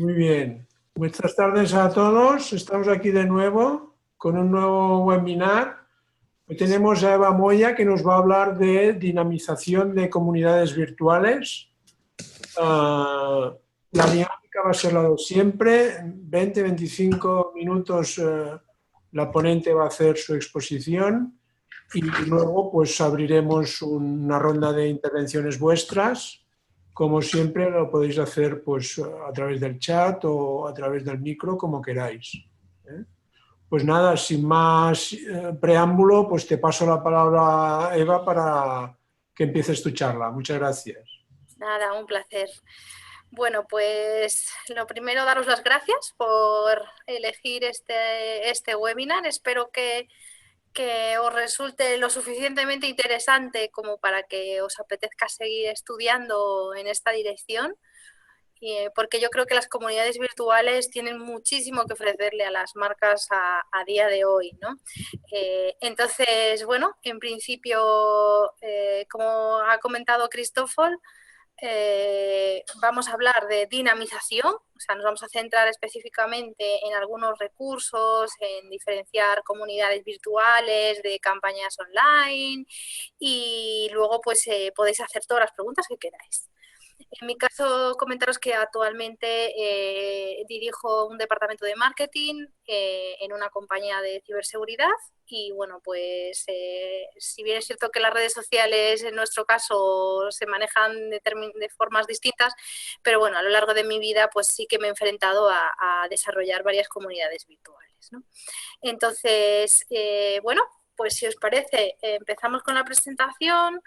Muy bien. Buenas tardes a todos. Estamos aquí de nuevo con un nuevo webinar. Hoy tenemos a Eva Moya que nos va a hablar de dinamización de comunidades virtuales. La dinámica va a ser la de siempre. 20-25 minutos la ponente va a hacer su exposición y luego pues abriremos una ronda de intervenciones vuestras. Como siempre, lo podéis hacer pues, a través del chat o a través del micro, como queráis. Pues nada, sin más preámbulo, pues te paso la palabra, Eva, para que empieces tu charla. Muchas gracias. Nada, un placer. Bueno, pues lo primero, daros las gracias por elegir este webinar. Espero que os resulte lo suficientemente interesante como para que os apetezca seguir estudiando en esta dirección, porque yo creo que las comunidades virtuales tienen muchísimo que ofrecerle a las marcas a día de hoy, ¿no? Entonces, bueno, en principio, como ha comentado Cristófol, vamos a hablar de dinamización, o sea, nos vamos a centrar específicamente en algunos recursos, en diferenciar comunidades virtuales de campañas online y luego pues podéis hacer todas las preguntas que queráis. En mi caso, comentaros que actualmente dirijo un departamento de marketing en una compañía de ciberseguridad y bueno, pues si bien es cierto que las redes sociales en nuestro caso se manejan de formas distintas, pero bueno, a lo largo de mi vida pues sí que me he enfrentado a desarrollar varias comunidades virtuales, ¿no? Entonces, bueno, pues si os parece, empezamos con la presentación.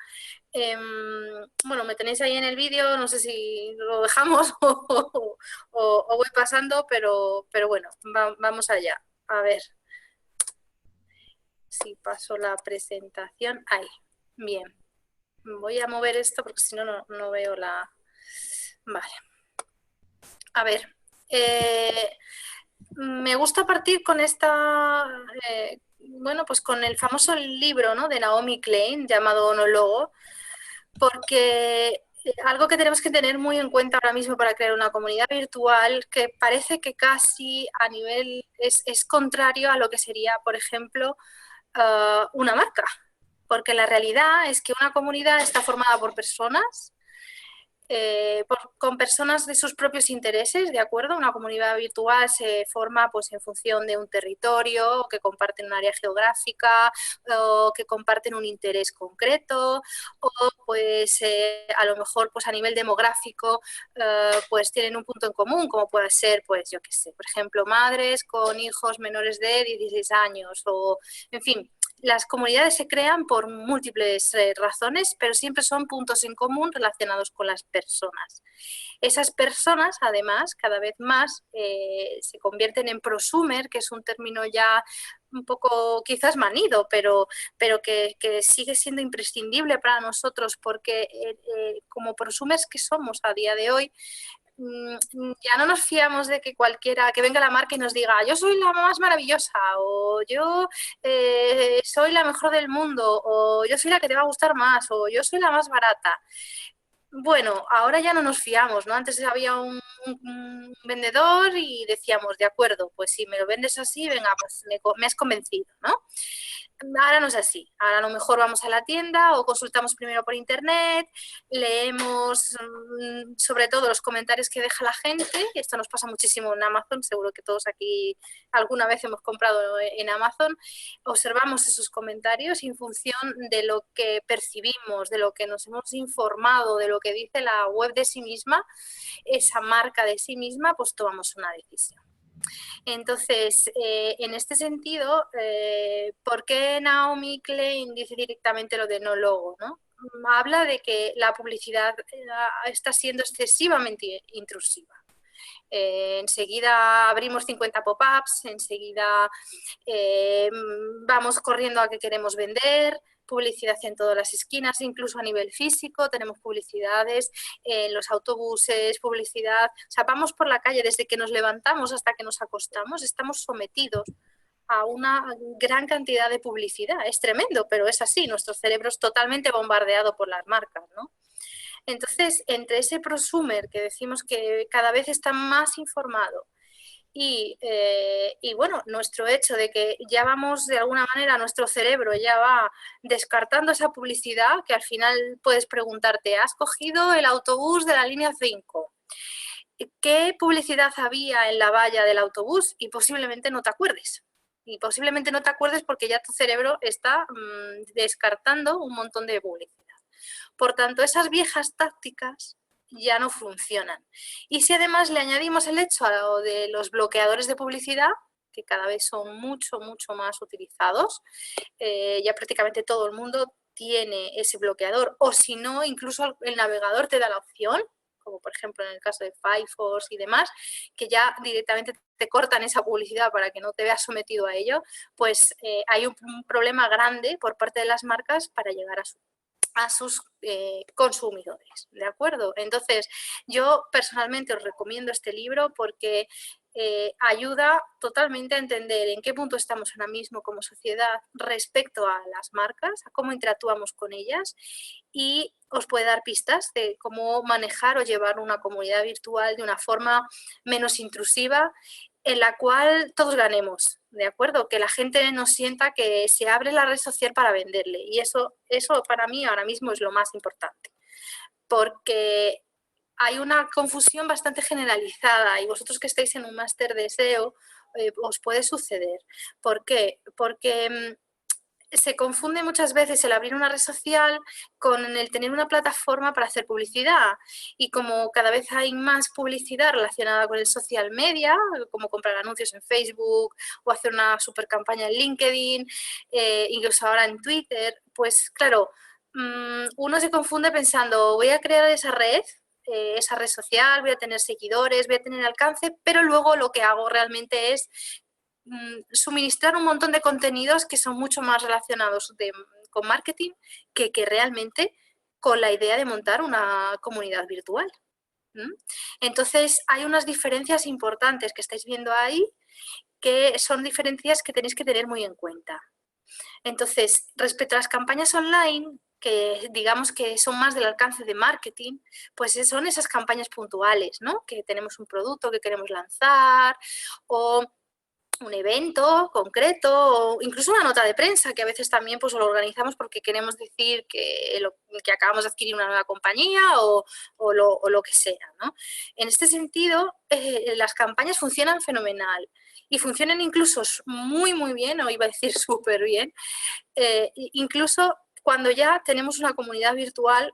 Bueno, me tenéis ahí en el vídeo, no sé si lo dejamos o voy pasando, pero bueno, vamos allá. A ver si paso la presentación. Ahí, bien. Voy a mover esto porque si no, no veo la... Vale. A ver, me gusta partir con esta... bueno, pues con el famoso libro, ¿no?, de Naomi Klein llamado No Logo, porque algo que tenemos que tener muy en cuenta ahora mismo para crear una comunidad virtual, que parece que casi a nivel es contrario a lo que sería, por ejemplo, una marca, porque la realidad es que una comunidad está formada por personas, con personas de sus propios intereses, ¿de acuerdo? Una comunidad virtual se forma pues en función de un territorio, que comparten un área geográfica, o que comparten un interés concreto, o pues a lo mejor pues a nivel demográfico pues tienen un punto en común, como puede ser, pues yo qué sé, por ejemplo, madres con hijos menores de 16 años, o en fin. Las comunidades se crean por múltiples razones, pero siempre son puntos en común relacionados con las personas. Esas personas, además, cada vez más se convierten en prosumer, que es un término ya un poco quizás manido, pero que sigue siendo imprescindible para nosotros, porque como prosumers que somos a día de hoy, ya no nos fiamos de que cualquiera, que venga la marca y nos diga yo soy la más maravillosa, o yo soy la mejor del mundo, o yo soy la que te va a gustar más, o yo soy la más barata. Bueno, ahora ya no nos fiamos, ¿no? Antes había un vendedor y decíamos, de acuerdo, pues si me lo vendes así, venga, pues me has convencido, ¿no? Ahora no es así. Ahora a lo mejor vamos a la tienda o consultamos primero por internet, leemos sobre todo los comentarios que deja la gente. Esto nos pasa muchísimo en Amazon, seguro que todos aquí alguna vez hemos comprado en Amazon. Observamos esos comentarios y en función de lo que percibimos, de lo que nos hemos informado, de lo que dice la web de sí misma, esa marca de sí misma, pues tomamos una decisión. Entonces, en este sentido, ¿por qué Naomi Klein dice directamente lo de no logo, ¿no? Habla de que la publicidad está siendo excesivamente intrusiva. Enseguida abrimos 50 pop-ups, enseguida vamos corriendo a que queremos vender, publicidad en todas las esquinas, incluso a nivel físico, tenemos publicidades en los autobuses, publicidad, o sea, vamos por la calle desde que nos levantamos hasta que nos acostamos, estamos sometidos a una gran cantidad de publicidad. Es tremendo, pero es así, nuestro cerebro es totalmente bombardeado por las marcas, ¿no? Entonces, entre ese prosumer que decimos que cada vez está más informado y bueno, nuestro hecho de que ya vamos, de alguna manera, nuestro cerebro ya va descartando esa publicidad, que al final puedes preguntarte, ¿has cogido el autobús de la línea 5? ¿Qué publicidad había en la valla del autobús? Y posiblemente no te acuerdes. Y posiblemente no te acuerdes porque ya tu cerebro está descartando un montón de publicidad. Por tanto, esas viejas tácticas ya no funcionan. Y si además le añadimos el hecho de los bloqueadores de publicidad, que cada vez son mucho, mucho más utilizados, ya prácticamente todo el mundo tiene ese bloqueador, o si no, incluso el navegador te da la opción, como por ejemplo en el caso de Firefox y demás, que ya directamente te cortan esa publicidad para que no te veas sometido a ello, pues hay un problema grande por parte de las marcas para llegar a sus consumidores, ¿de acuerdo? Entonces, yo personalmente os recomiendo este libro porque ayuda totalmente a entender en qué punto estamos ahora mismo como sociedad respecto a las marcas, a cómo interactuamos con ellas y os puede dar pistas de cómo manejar o llevar una comunidad virtual de una forma menos intrusiva en la cual todos ganemos, ¿de acuerdo? Que la gente no sienta que se abre la red social para venderle. Y eso para mí ahora mismo es lo más importante. Porque hay una confusión bastante generalizada y vosotros que estáis en un máster de SEO os puede suceder. ¿Por qué? Porque se confunde muchas veces el abrir una red social con el tener una plataforma para hacer publicidad y como cada vez hay más publicidad relacionada con el social media, como comprar anuncios en Facebook o hacer una super campaña en LinkedIn, incluso ahora en Twitter, pues claro, uno se confunde pensando voy a crear esa red social, voy a tener seguidores, voy a tener alcance, pero luego lo que hago realmente es suministrar un montón de contenidos que son mucho más relacionados con marketing que realmente con la idea de montar una comunidad virtual. Entonces, hay unas diferencias importantes que estáis viendo ahí, que son diferencias que tenéis que tener muy en cuenta. Entonces, respecto a las campañas online, que digamos que son más del alcance de marketing, pues son esas campañas puntuales, ¿no? Que tenemos un producto que queremos lanzar o un evento concreto o incluso una nota de prensa que a veces también pues lo organizamos porque queremos decir que acabamos de adquirir una nueva compañía o lo que sea, ¿no? En este sentido, las campañas funcionan fenomenal y funcionan incluso muy, muy bien, o iba a decir súper bien, incluso cuando ya tenemos una comunidad virtual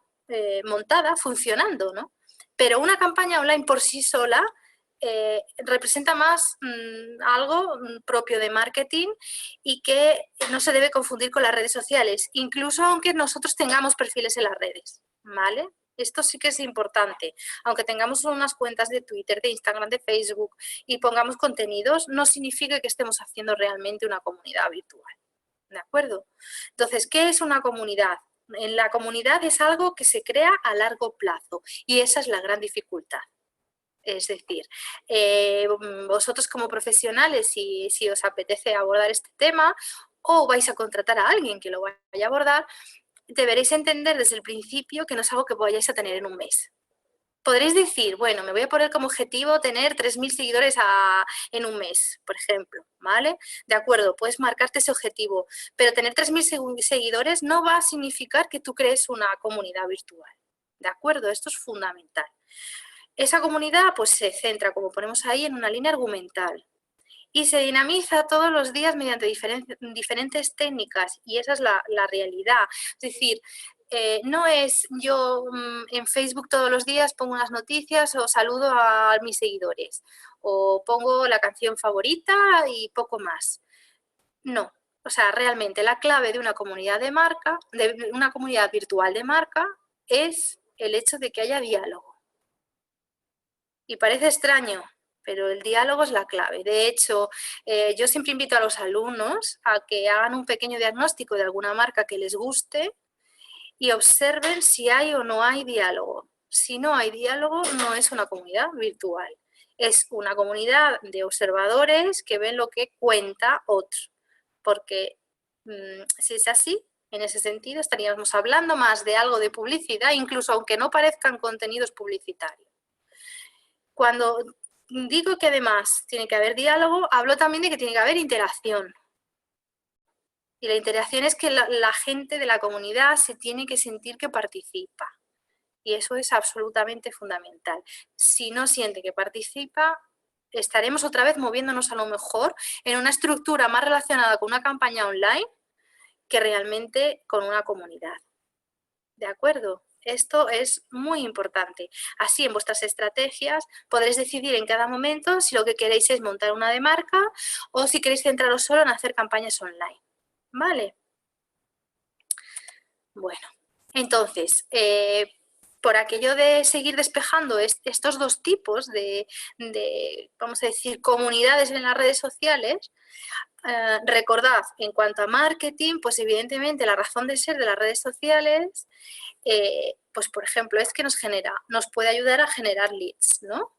montada, funcionando, ¿no? Pero una campaña online por sí sola representa más algo propio de marketing y que no se debe confundir con las redes sociales, incluso aunque nosotros tengamos perfiles en las redes, ¿vale? Esto sí que es importante. Aunque tengamos unas cuentas de Twitter, de Instagram, de Facebook y pongamos contenidos, no significa que estemos haciendo realmente una comunidad virtual, ¿de acuerdo? Entonces, ¿qué es una comunidad? En la comunidad es algo que se crea a largo plazo y esa es la gran dificultad. Es decir, vosotros como profesionales, si os apetece abordar este tema o vais a contratar a alguien que lo vaya a abordar, deberéis entender desde el principio que no es algo que vayáis a tener en un mes. Podréis decir, bueno, me voy a poner como objetivo tener 3.000 seguidores en un mes, por ejemplo, ¿vale? De acuerdo, puedes marcarte ese objetivo, pero tener 3.000 seguidores no va a significar que tú crees una comunidad virtual, ¿de acuerdo? Esto es fundamental. Esa comunidad pues se centra, como ponemos ahí, en una línea argumental y se dinamiza todos los días mediante diferentes técnicas y esa es la realidad. Es decir, no es yo en Facebook todos los días pongo unas noticias o saludo a mis seguidores o pongo la canción favorita y poco más. No, o sea, realmente la clave de una comunidad de marca, de una comunidad virtual de marca, es el hecho de que haya diálogo. Y parece extraño, pero el diálogo es la clave. De hecho, yo siempre invito a los alumnos a que hagan un pequeño diagnóstico de alguna marca que les guste y observen si hay o no hay diálogo. Si no hay diálogo, no es una comunidad virtual. Es una comunidad de observadores que ven lo que cuenta otro. Porque si es así, En ese sentido, estaríamos hablando más de algo de publicidad, incluso aunque no parezcan contenidos publicitarios. Cuando digo que además tiene que haber diálogo, hablo también de que tiene que haber interacción. Y la interacción es que la gente de la comunidad se tiene que sentir que participa. Y eso es absolutamente fundamental. Si no siente que participa, estaremos otra vez moviéndonos a lo mejor en una estructura más relacionada con una campaña online que realmente con una comunidad. ¿De acuerdo? Esto es muy importante. Así, en vuestras estrategias podréis decidir en cada momento si lo que queréis es montar una de marca o si queréis centraros solo en hacer campañas online. ¿Vale? Bueno, entonces, por aquello de seguir despejando estos dos tipos de, vamos a decir, comunidades en las redes sociales, recordad, en cuanto a marketing, pues evidentemente la razón de ser de las redes sociales, pues por ejemplo, es que nos puede ayudar a generar leads, ¿no?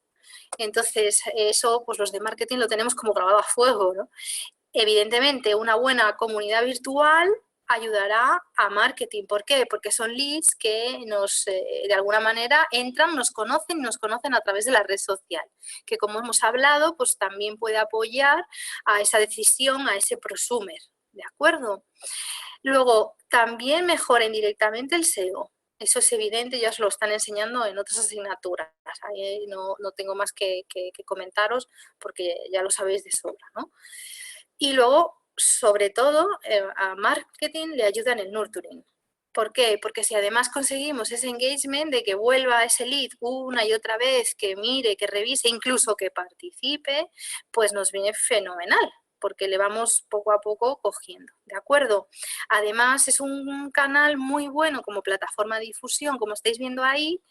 Entonces, eso, pues los de marketing lo tenemos como grabado a fuego, ¿no? Evidentemente, una buena comunidad virtual ayudará a marketing. ¿Por qué? Porque son leads que de alguna manera entran, nos conocen a través de la red social, que como hemos hablado, pues también puede apoyar a esa decisión, a ese prosumer, ¿de acuerdo? Luego, también mejora indirectamente el SEO. Eso es evidente, ya os lo están enseñando en otras asignaturas. Ahí no tengo más que comentaros porque ya lo sabéis de sobra, ¿no? Y luego, sobre todo, a marketing le ayuda en el nurturing. ¿Por qué? Porque si además conseguimos ese engagement de que vuelva ese lead una y otra vez, que mire, que revise, incluso que participe, pues nos viene fenomenal, porque le vamos poco a poco cogiendo, ¿de acuerdo? Además, es un canal muy bueno como plataforma de difusión, como estáis viendo ahí,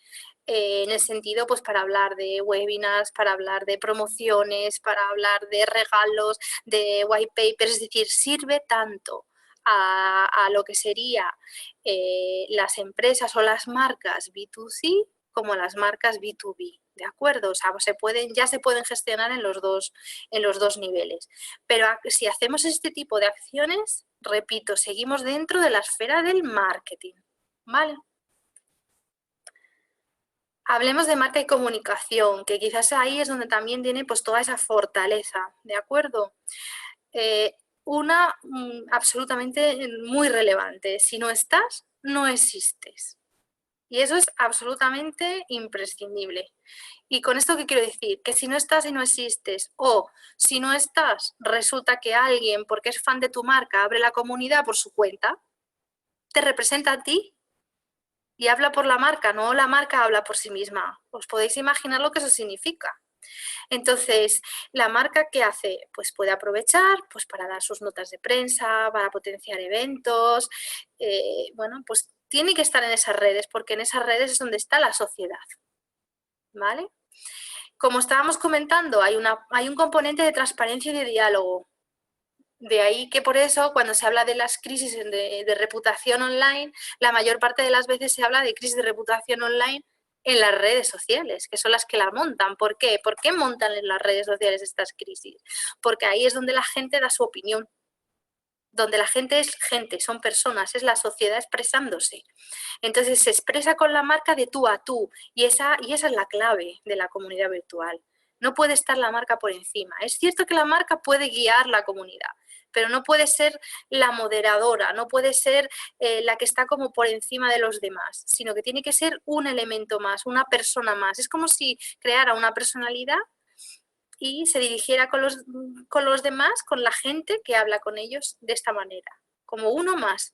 en el sentido, pues para hablar de webinars, para hablar de promociones, para hablar de regalos, de white papers, es decir, sirve tanto a lo que sería las empresas o las marcas B2C como las marcas B2B, ¿de acuerdo? O sea, ya se pueden gestionar en los dos niveles. Pero si hacemos este tipo de acciones, repito, seguimos dentro de la esfera del marketing, ¿vale? Hablemos de marca y comunicación, que quizás ahí es donde también tiene pues toda esa fortaleza, ¿de acuerdo? Una absolutamente muy relevante. Si no estás, no existes. Y eso es absolutamente imprescindible. ¿Y con esto qué quiero decir? Que si no estás y no existes, o si no estás, resulta que alguien, porque es fan de tu marca, abre la comunidad por su cuenta, te representa a ti y habla por la marca, no la marca habla por sí misma. ¿Os podéis imaginar lo que eso significa? Entonces, ¿la marca qué hace? Pues puede aprovechar pues, para dar sus notas de prensa, para potenciar eventos. Bueno, pues tiene que estar en esas redes, porque en esas redes es donde está la sociedad. ¿Vale? Como estábamos comentando, hay un componente de transparencia y de diálogo. De ahí que por eso, cuando se habla de las crisis de reputación online, la mayor parte de las veces se habla de crisis de reputación online en las redes sociales, que son las que la montan. ¿Por qué? ¿Por qué montan en las redes sociales estas crisis? Porque ahí es donde la gente da su opinión, donde la gente es gente, son personas, es la sociedad expresándose. Entonces se expresa con la marca de tú a tú y esa es la clave de la comunidad virtual. No puede estar la marca por encima. Es cierto que la marca puede guiar la comunidad, pero no puede ser la moderadora, no puede ser la que está como por encima de los demás, sino que tiene que ser un elemento más, una persona más. Es como si creara una personalidad y se dirigiera con los demás, con la gente que habla con ellos de esta manera, como uno más,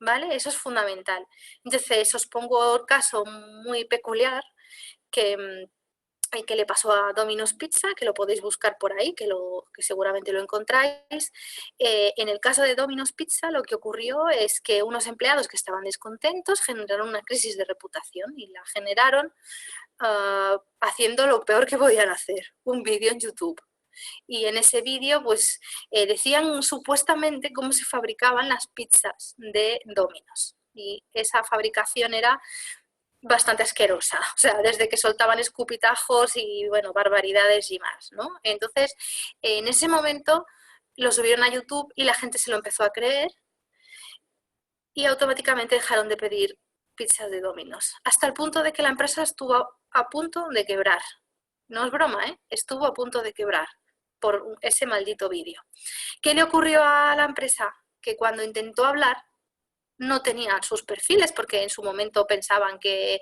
¿vale? Eso es fundamental. Entonces, os pongo el caso muy peculiar que le pasó a Domino's Pizza, que lo podéis buscar por ahí, que seguramente lo encontráis. En el caso de Domino's Pizza, lo que ocurrió es que unos empleados que estaban descontentos generaron una crisis de reputación y la generaron haciendo lo peor que podían hacer, un vídeo en YouTube. Y en ese vídeo pues decían supuestamente cómo se fabricaban las pizzas de Domino's. Y esa fabricación era bastante asquerosa, o sea, desde que soltaban escupitajos y, bueno, barbaridades y más, ¿no? Entonces, en ese momento lo subieron a YouTube y la gente se lo empezó a creer y automáticamente dejaron de pedir pizzas de Domino's, hasta el punto de que la empresa estuvo a punto de quebrar. No es broma, ¿eh? Estuvo a punto de quebrar por ese maldito vídeo. ¿Qué le ocurrió a la empresa? Que cuando intentó hablar no tenían sus perfiles, porque en su momento pensaban que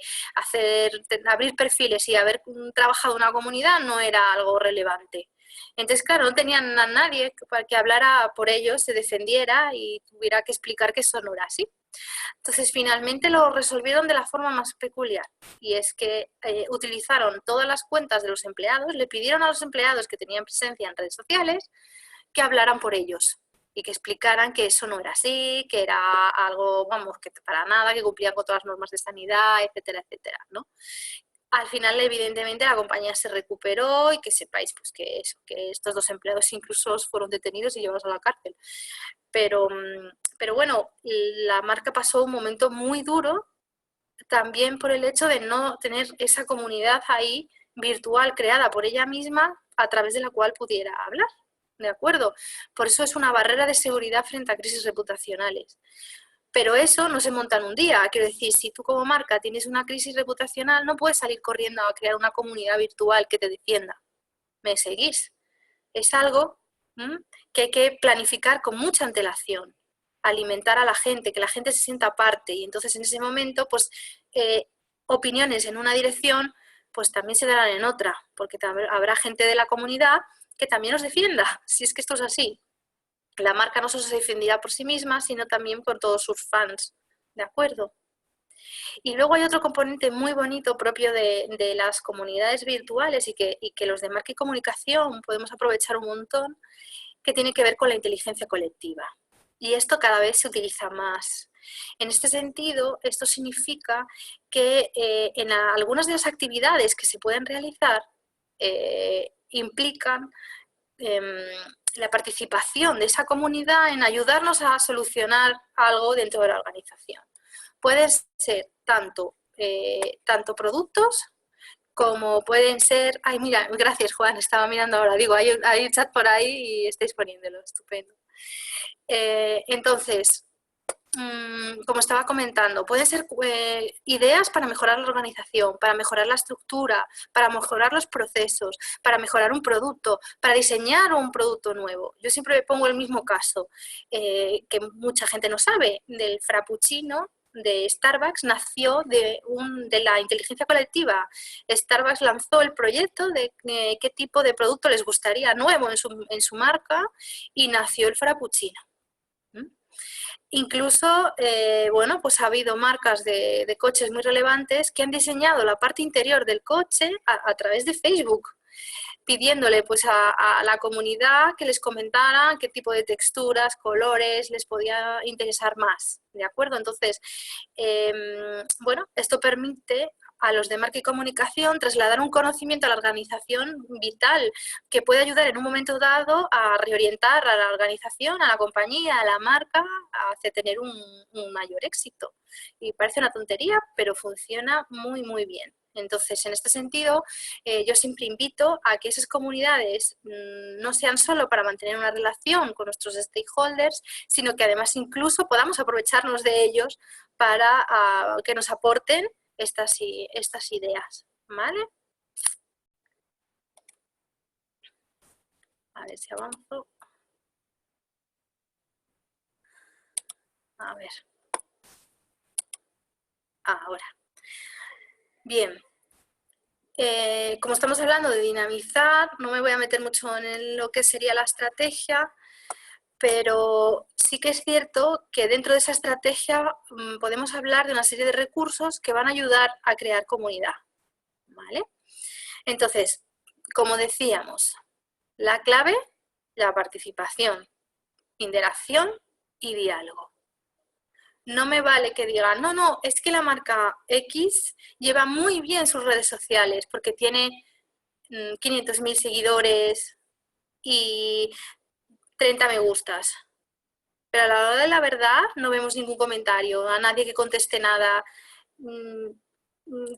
abrir perfiles y haber trabajado en una comunidad no era algo relevante. Entonces, claro, no tenían a nadie para que hablara por ellos, se defendiera y tuviera que explicar que eso no era así. Entonces, finalmente lo resolvieron de la forma más peculiar, y es que utilizaron todas las cuentas de los empleados, le pidieron a los empleados que tenían presencia en redes sociales que hablaran por ellos y que explicaran que eso no era así, que era algo, vamos, que para nada, que cumplían con todas las normas de sanidad, etcétera, etcétera, ¿no? Al final, evidentemente, la compañía se recuperó y que sepáis pues, que estos 2 empleados incluso fueron detenidos y llevados a la cárcel. Pero bueno, la marca pasó un momento muy duro también por el hecho de no tener esa comunidad ahí virtual creada por ella misma a través de la cual pudiera hablar. ¿De acuerdo? Por eso es una barrera de seguridad frente a crisis reputacionales. Pero eso no se monta en un día. Quiero decir, si tú como marca tienes una crisis reputacional, no puedes salir corriendo a crear una comunidad virtual que te defienda. ¿Me seguís? Es algo que hay que planificar con mucha antelación, alimentar a la gente, que la gente se sienta parte, y entonces en ese momento, pues, opiniones en una dirección, pues también se darán en otra, porque habrá gente de la comunidad que también os defienda, si es que esto es así. La marca no solo se defenderá por sí misma, sino también por todos sus fans, ¿de acuerdo? Y luego hay otro componente muy bonito propio de las comunidades virtuales y que los de marca y comunicación podemos aprovechar un montón, que tiene que ver con la inteligencia colectiva. Y esto cada vez se utiliza más. En este sentido, esto significa que en algunas de las actividades que se pueden realizar implican la participación de esa comunidad en ayudarnos a solucionar algo dentro de la organización. Pueden ser tanto productos como pueden ser... Ay, mira, gracias Juan, estaba mirando ahora, digo, hay un chat por ahí y estáis poniéndolo, estupendo. Entonces, como estaba comentando, pueden ser ideas para mejorar la organización, para mejorar la estructura, para mejorar los procesos, para mejorar un producto, para diseñar un producto nuevo. Yo siempre pongo el mismo caso, que mucha gente no sabe, del frappuccino de Starbucks nació de la inteligencia colectiva. Starbucks lanzó el proyecto de qué tipo de producto les gustaría nuevo en su marca y nació el frappuccino. Incluso, bueno, pues ha habido marcas de coches muy relevantes que han diseñado la parte interior del coche a través de Facebook, pidiéndole pues a la comunidad que les comentara qué tipo de texturas, colores les podía interesar más, ¿de acuerdo? Entonces, bueno, esto permite a los de marca y comunicación trasladar un conocimiento a la organización vital que puede ayudar en un momento dado a reorientar a la organización, a la compañía, a la marca, hacia tener un mayor éxito. Y parece una tontería, pero funciona muy, muy bien. Entonces, en este sentido, yo siempre invito a que esas comunidades no sean solo para mantener una relación con nuestros stakeholders, sino que además incluso podamos aprovecharnos de ellos para que nos aporten estas ideas, ¿vale? A ver si avanzo. A ver. Ahora. Bien. Como estamos hablando de dinamizar, no me voy a meter mucho en lo que sería la estrategia, pero sí que es cierto que dentro de esa estrategia podemos hablar de una serie de recursos que van a ayudar a crear comunidad, ¿vale? Entonces, como decíamos, la clave, la participación, interacción y diálogo. No me vale que digan, no, es que la marca X lleva muy bien sus redes sociales porque tiene 500.000 seguidores y 30 me gustas. Pero a la hora de la verdad no vemos ningún comentario, a nadie que conteste nada.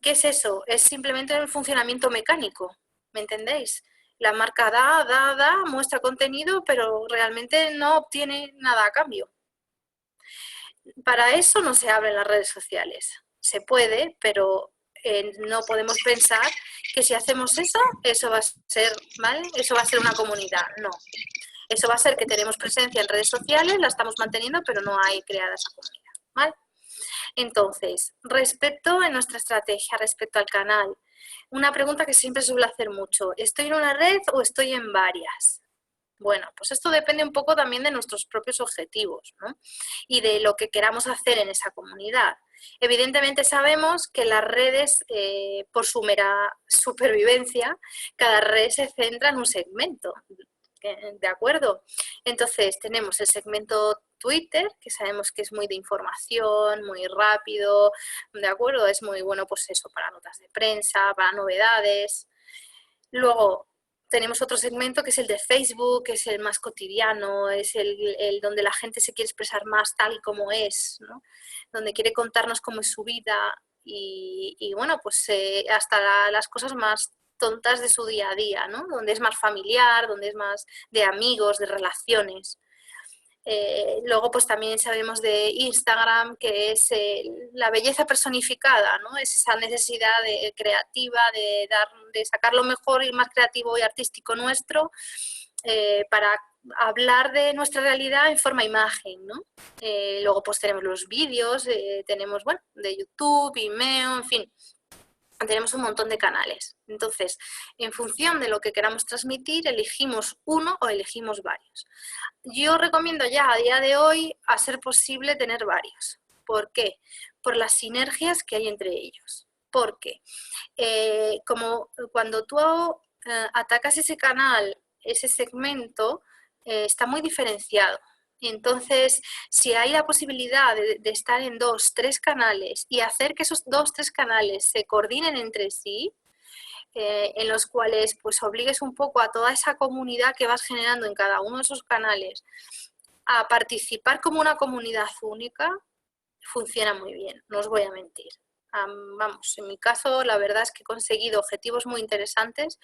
¿Qué es eso? Es simplemente el funcionamiento mecánico, ¿me entendéis? La marca da, muestra contenido, pero realmente no obtiene nada a cambio. Para eso no se abren las redes sociales. Se puede, pero no podemos pensar que si hacemos eso, eso va a ser, ¿vale? Eso va a ser una comunidad. No. Eso va a ser que tenemos presencia en redes sociales, la estamos manteniendo, pero no hay creada esa comunidad, ¿vale? Entonces, respecto a nuestra estrategia, respecto al canal, una pregunta que siempre suelo hacer mucho, ¿estoy en una red o estoy en varias? Bueno, pues esto depende un poco también de nuestros propios objetivos, ¿no? Y de lo que queramos hacer en esa comunidad. Evidentemente sabemos que las redes, por su mera supervivencia, cada red se centra en un segmento, ¿de acuerdo? Entonces tenemos el segmento Twitter, que sabemos que es muy de información, muy rápido, ¿de acuerdo? Es muy bueno, pues eso, para notas de prensa, para novedades. Luego tenemos otro segmento que es el de Facebook, que es el más cotidiano, es el donde la gente se quiere expresar más tal y como es, ¿no? Donde quiere contarnos cómo es su vida y bueno, pues hasta las cosas más tontas de su día a día, ¿no? Donde es más familiar, donde es más de amigos, de relaciones. Luego, pues también sabemos de Instagram, que es la belleza personificada, ¿no? Es esa necesidad creativa de sacar lo mejor y más creativo y artístico nuestro para hablar de nuestra realidad en forma imagen, ¿no? Luego, pues tenemos los vídeos, tenemos, bueno, de YouTube, Vimeo, en fin, tenemos un montón de canales. Entonces, en función de lo que queramos transmitir, elegimos uno o elegimos varios. Yo recomiendo ya a día de hoy, a ser posible, tener varios. ¿Por qué? Por las sinergias que hay entre ellos. Porque como cuando tú atacas ese canal, ese segmento, está muy diferenciado. Entonces, si hay la posibilidad de estar en 2, 3 canales y hacer que esos 2, 3 canales se coordinen entre sí, en los cuales pues obligues un poco a toda esa comunidad que vas generando en cada uno de esos canales a participar como una comunidad única, funciona muy bien, no os voy a mentir. Vamos, en mi caso la verdad es que he conseguido objetivos muy interesantes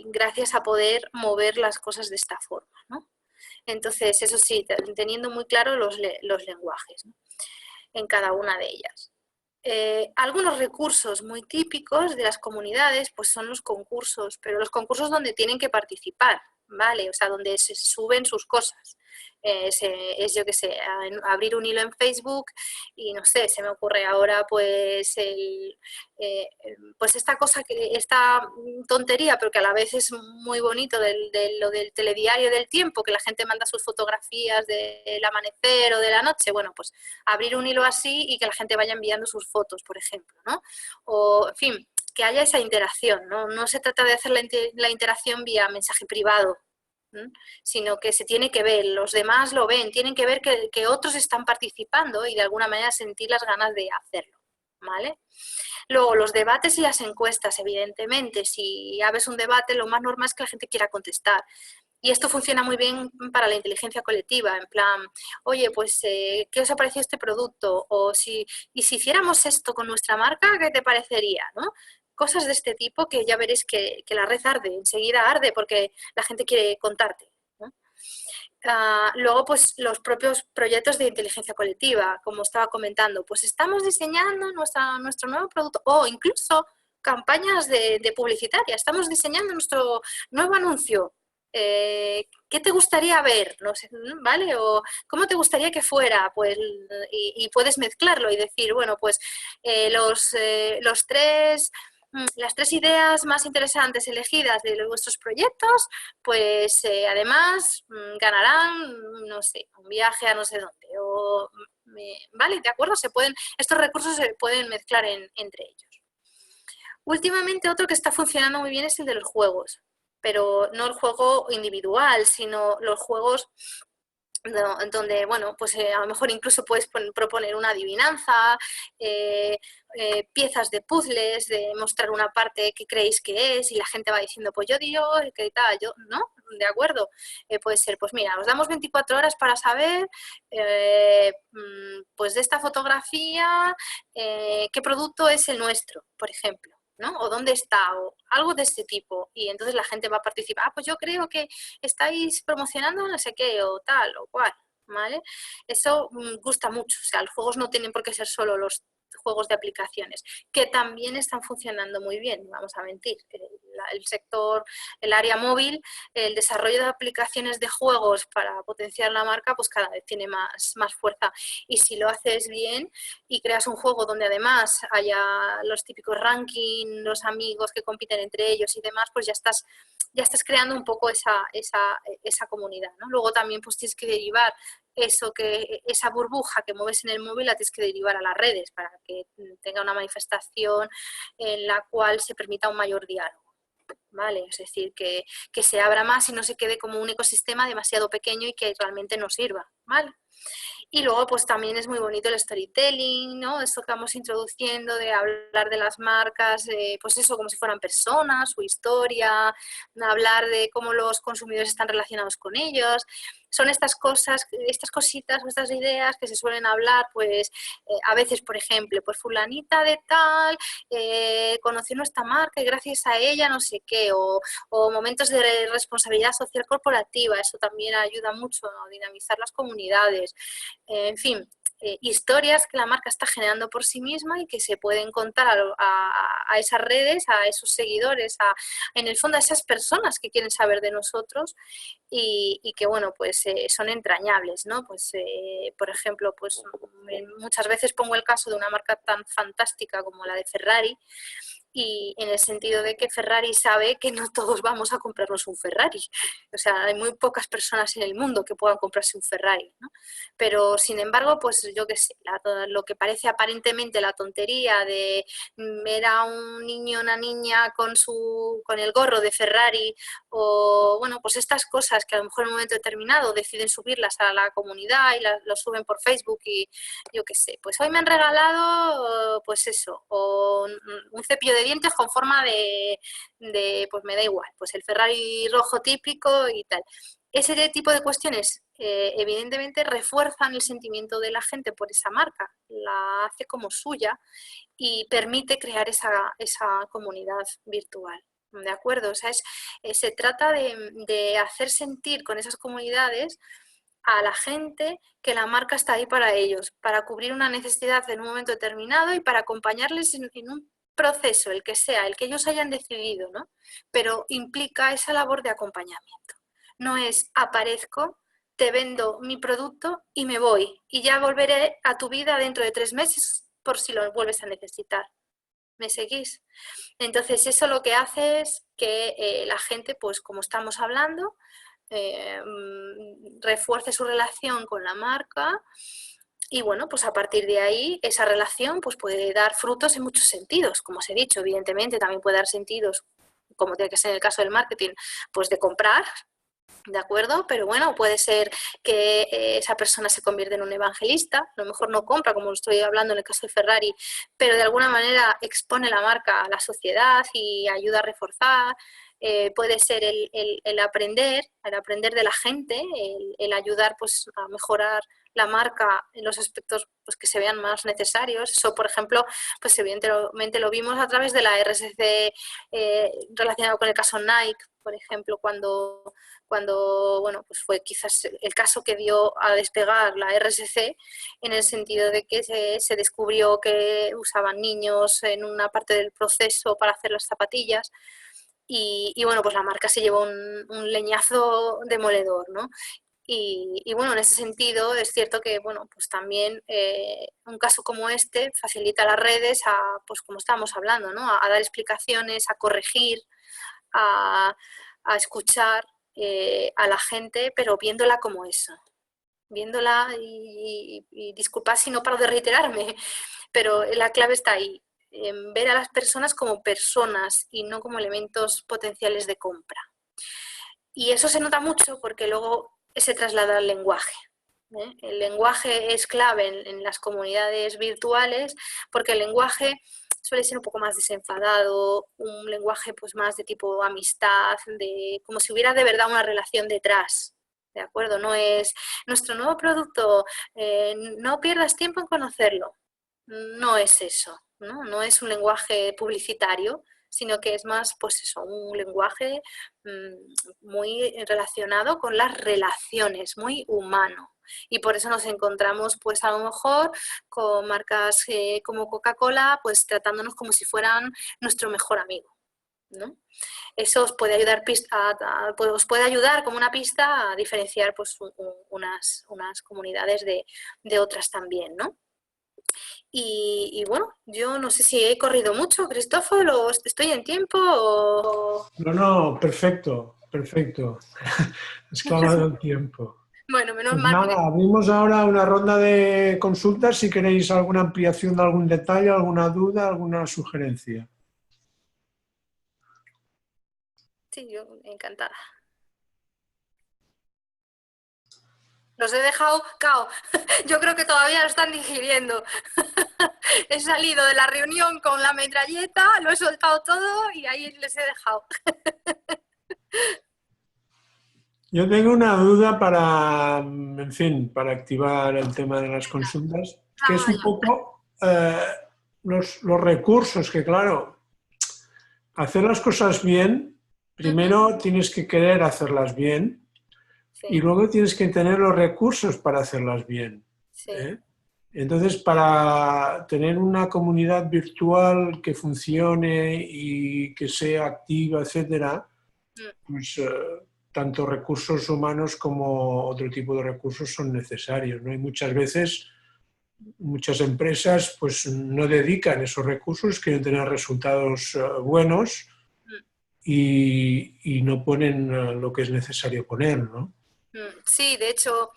gracias a poder mover las cosas de esta forma, ¿no? Entonces, eso sí, teniendo muy claro los lenguajes, ¿no? En cada una de ellas. Algunos recursos muy típicos de las comunidades pues son los concursos, pero los concursos donde tienen que participar, ¿vale? O sea, donde se suben sus cosas. Es yo que sé, abrir un hilo en Facebook y no sé, se me ocurre ahora pues pues esta cosa, esta tontería, pero que a la vez es muy bonito lo del telediario del tiempo, que la gente manda sus fotografías del amanecer o de la noche. Bueno, pues abrir un hilo así y que la gente vaya enviando sus fotos, por ejemplo, ¿no? O, en fin, que haya esa interacción, ¿no? No se trata de hacer la interacción vía mensaje privado, ¿no? Sino que se tiene que ver, los demás lo ven, tienen que ver que otros están participando y de alguna manera sentir las ganas de hacerlo, ¿vale? Luego, los debates y las encuestas, evidentemente, si abres un debate, lo más normal es que la gente quiera contestar. Y esto funciona muy bien para la inteligencia colectiva, en plan, oye, pues, ¿qué os ha parecido este producto? O si hiciéramos esto con nuestra marca, ¿qué te parecería? ¿No? Cosas de este tipo que ya veréis que la red arde, enseguida arde porque la gente quiere contarte, ¿no? Luego, pues los propios proyectos de inteligencia colectiva, como estaba comentando, pues estamos diseñando nuestro nuevo producto o incluso campañas de publicitaria, estamos diseñando nuestro nuevo anuncio. ¿Qué te gustaría ver? No sé, ¿vale? O ¿cómo te gustaría que fuera? Pues, y puedes mezclarlo y decir, bueno, pues las tres ideas más interesantes elegidas de vuestros proyectos, pues además ganarán, no sé, un viaje a no sé dónde. ¿Vale? ¿De acuerdo? Estos recursos se pueden mezclar entre ellos. Últimamente otro que está funcionando muy bien es el de los juegos, pero no el juego individual, sino los juegos donde, bueno, pues a lo mejor incluso puedes proponer una adivinanza, piezas de puzzles, de mostrar una parte que creéis que es y la gente va diciendo, pues yo digo, ¿qué tal? Yo, ¿no? De acuerdo. Puede ser, pues mira, os damos 24 horas para saber, pues de esta fotografía, qué producto es el nuestro, por ejemplo, ¿no? O dónde está, o algo de este tipo. Y entonces la gente va a participar. Pues yo creo que estáis promocionando no sé qué, o tal, o cual, ¿vale? Eso gusta mucho, o sea, los juegos no tienen por qué ser solo los juegos de aplicaciones, que también están funcionando muy bien, vamos a mentir. El sector, el área móvil, el desarrollo de aplicaciones de juegos para potenciar la marca, pues cada vez tiene más fuerza. Y si lo haces bien y creas un juego donde además haya los típicos rankings, los amigos que compiten entre ellos y demás, pues ya estás creando un poco esa comunidad, ¿no? Luego también pues tienes que derivar esa burbuja que mueves en el móvil la tienes que derivar a las redes para que tenga una manifestación en la cual se permita un mayor diálogo, ¿vale? Es decir, que se abra más y no se quede como un ecosistema demasiado pequeño y que realmente no sirva, ¿vale? Y luego pues también es muy bonito el storytelling, ¿no? Esto que vamos introduciendo de hablar de las marcas, pues eso, como si fueran personas, su historia, hablar de cómo los consumidores están relacionados con ellos. Son estas cosas, estas cositas, estas ideas que se suelen hablar, pues a veces, por ejemplo, pues fulanita de tal conoció nuestra marca y gracias a ella no sé qué, o momentos de responsabilidad social corporativa, eso también ayuda mucho a dinamizar las comunidades. En fin, historias que la marca está generando por sí misma y que se pueden contar a esas redes, a esos seguidores, en el fondo a esas personas que quieren saber de nosotros y que, bueno, pues son entrañables, ¿no? Pues, por ejemplo, pues muchas veces pongo el caso de una marca tan fantástica como la de Ferrari, y en el sentido de que Ferrari sabe que no todos vamos a comprarnos un Ferrari. O sea, hay muy pocas personas en el mundo que puedan comprarse un Ferrari, ¿no? Pero, sin embargo, pues yo qué sé, lo que parece aparentemente la tontería de ver a un niño o una niña con el gorro de Ferrari o, bueno, pues estas cosas que a lo mejor en un momento determinado deciden subirlas a la comunidad y lo suben por Facebook y yo qué sé, pues hoy me han regalado, pues eso, o un cepillo de dientes con forma pues me da igual, pues el Ferrari rojo típico y tal. Ese tipo de cuestiones evidentemente refuerzan el sentimiento de la gente por esa marca, la hace como suya y permite crear esa comunidad virtual. ¿De acuerdo? O sea, se trata de hacer sentir con esas comunidades a la gente que la marca está ahí para ellos, para cubrir una necesidad en un momento determinado y para acompañarles en un proceso, el que sea, el que ellos hayan decidido, ¿no? Pero implica esa labor de acompañamiento. No es aparezco, te vendo mi producto y me voy y ya volveré a tu vida dentro de 3 meses por si lo vuelves a necesitar. ¿Me seguís? Entonces eso lo que hace es que la gente, pues como estamos hablando, refuerce su relación con la marca y bueno, pues a partir de ahí esa relación pues puede dar frutos en muchos sentidos, como os he dicho, evidentemente también puede dar sentidos, como tiene que ser en el caso del marketing, pues de comprar, ¿de acuerdo? Pero bueno, puede ser que esa persona se convierta en un evangelista, a lo mejor no compra, como estoy hablando en el caso de Ferrari, pero de alguna manera expone la marca a la sociedad y ayuda a reforzar. Puede ser el aprender de la gente, el ayudar pues, a mejorar la marca en los aspectos pues, que se vean más necesarios. Eso, por ejemplo, pues evidentemente lo vimos a través de la RSC relacionado con el caso Nike, por ejemplo, cuando bueno, pues fue quizás el caso que dio a despegar la RSC en el sentido de que se descubrió que usaban niños en una parte del proceso para hacer las zapatillas y bueno, pues la marca se llevó un leñazo demoledor, ¿no? Y bueno, en ese sentido es cierto que, bueno, pues también un caso como este facilita las redes pues como estábamos hablando, ¿no? A dar explicaciones, a corregir, a escuchar a la gente, pero viéndola como eso. Viéndola y disculpad si no paro de reiterarme, pero la clave está ahí, en ver a las personas como personas y no como elementos potenciales de compra. Y eso se nota mucho porque luego se traslada al lenguaje. El lenguaje es clave en las comunidades virtuales porque el lenguaje suele ser un poco más desenfadado, un lenguaje pues más de tipo amistad, como si hubiera de verdad una relación detrás. ¿De acuerdo? No es nuestro nuevo producto, no pierdas tiempo en conocerlo. No es eso, ¿no? No es un lenguaje publicitario, sino que es más, pues eso, un lenguaje muy relacionado con las relaciones, muy humano. Y por eso nos encontramos, pues a lo mejor, con marcas como Coca-Cola, pues tratándonos como si fueran nuestro mejor amigo, ¿no? Eso os puede ayudar os puede ayudar como una pista a diferenciar pues, unas comunidades de otras también, ¿no? Y bueno, yo no sé si he corrido mucho, Cristóforo, o estoy en tiempo o... No, perfecto, perfecto. Has clavado el tiempo. Bueno, menos Pues mal. nada, abrimos ahora una ronda de consultas si queréis alguna ampliación de algún detalle, alguna duda, alguna sugerencia. Sí, yo encantada. Los he dejado, cao. Yo creo que todavía lo están digiriendo. He salido de la reunión con la metralleta, lo he soltado todo y ahí les he dejado. Yo tengo una duda para, en fin, para activar el tema de las consultas, que Vamos es un allá. poco los recursos, que claro, hacer las cosas bien, primero tienes que querer hacerlas bien y Sí, luego tienes que tener los recursos para hacerlas bien. sí. ¿Eh? Entonces, para tener una comunidad virtual que funcione y que sea activa, etcétera, pues tanto recursos humanos como otro tipo de recursos son necesarios, ¿no? Y muchas veces muchas empresas pues no dedican esos recursos, quieren tener resultados buenos y no ponen lo que es necesario poner, ¿no? Sí, de hecho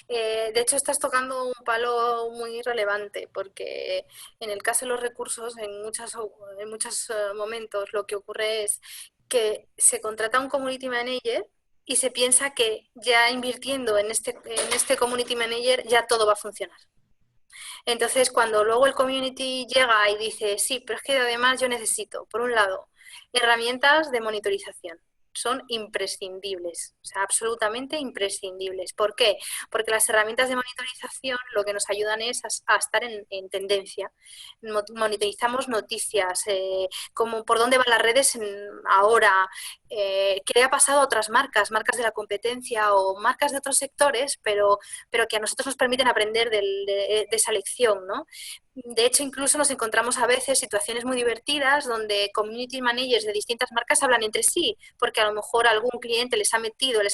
estás tocando un palo muy relevante porque en el caso de los recursos, en muchos momentos lo que ocurre es que se contrata un community manager y se piensa que ya invirtiendo en este community manager ya todo va a funcionar. Entonces, cuando luego el community llega y dice, sí, pero es que además yo necesito, por un lado, herramientas de monitorización. Son imprescindibles, o sea, absolutamente imprescindibles. ¿Por qué? Porque las herramientas de monitorización lo que nos ayudan es a estar en tendencia. Monitorizamos noticias, como por dónde van las redes ahora, qué ha pasado a otras marcas de la competencia o marcas de otros sectores, pero que a nosotros nos permiten aprender de esa lección, ¿no? De hecho, incluso nos encontramos a veces situaciones muy divertidas donde community managers de distintas marcas hablan entre sí, porque a lo mejor algún cliente les ha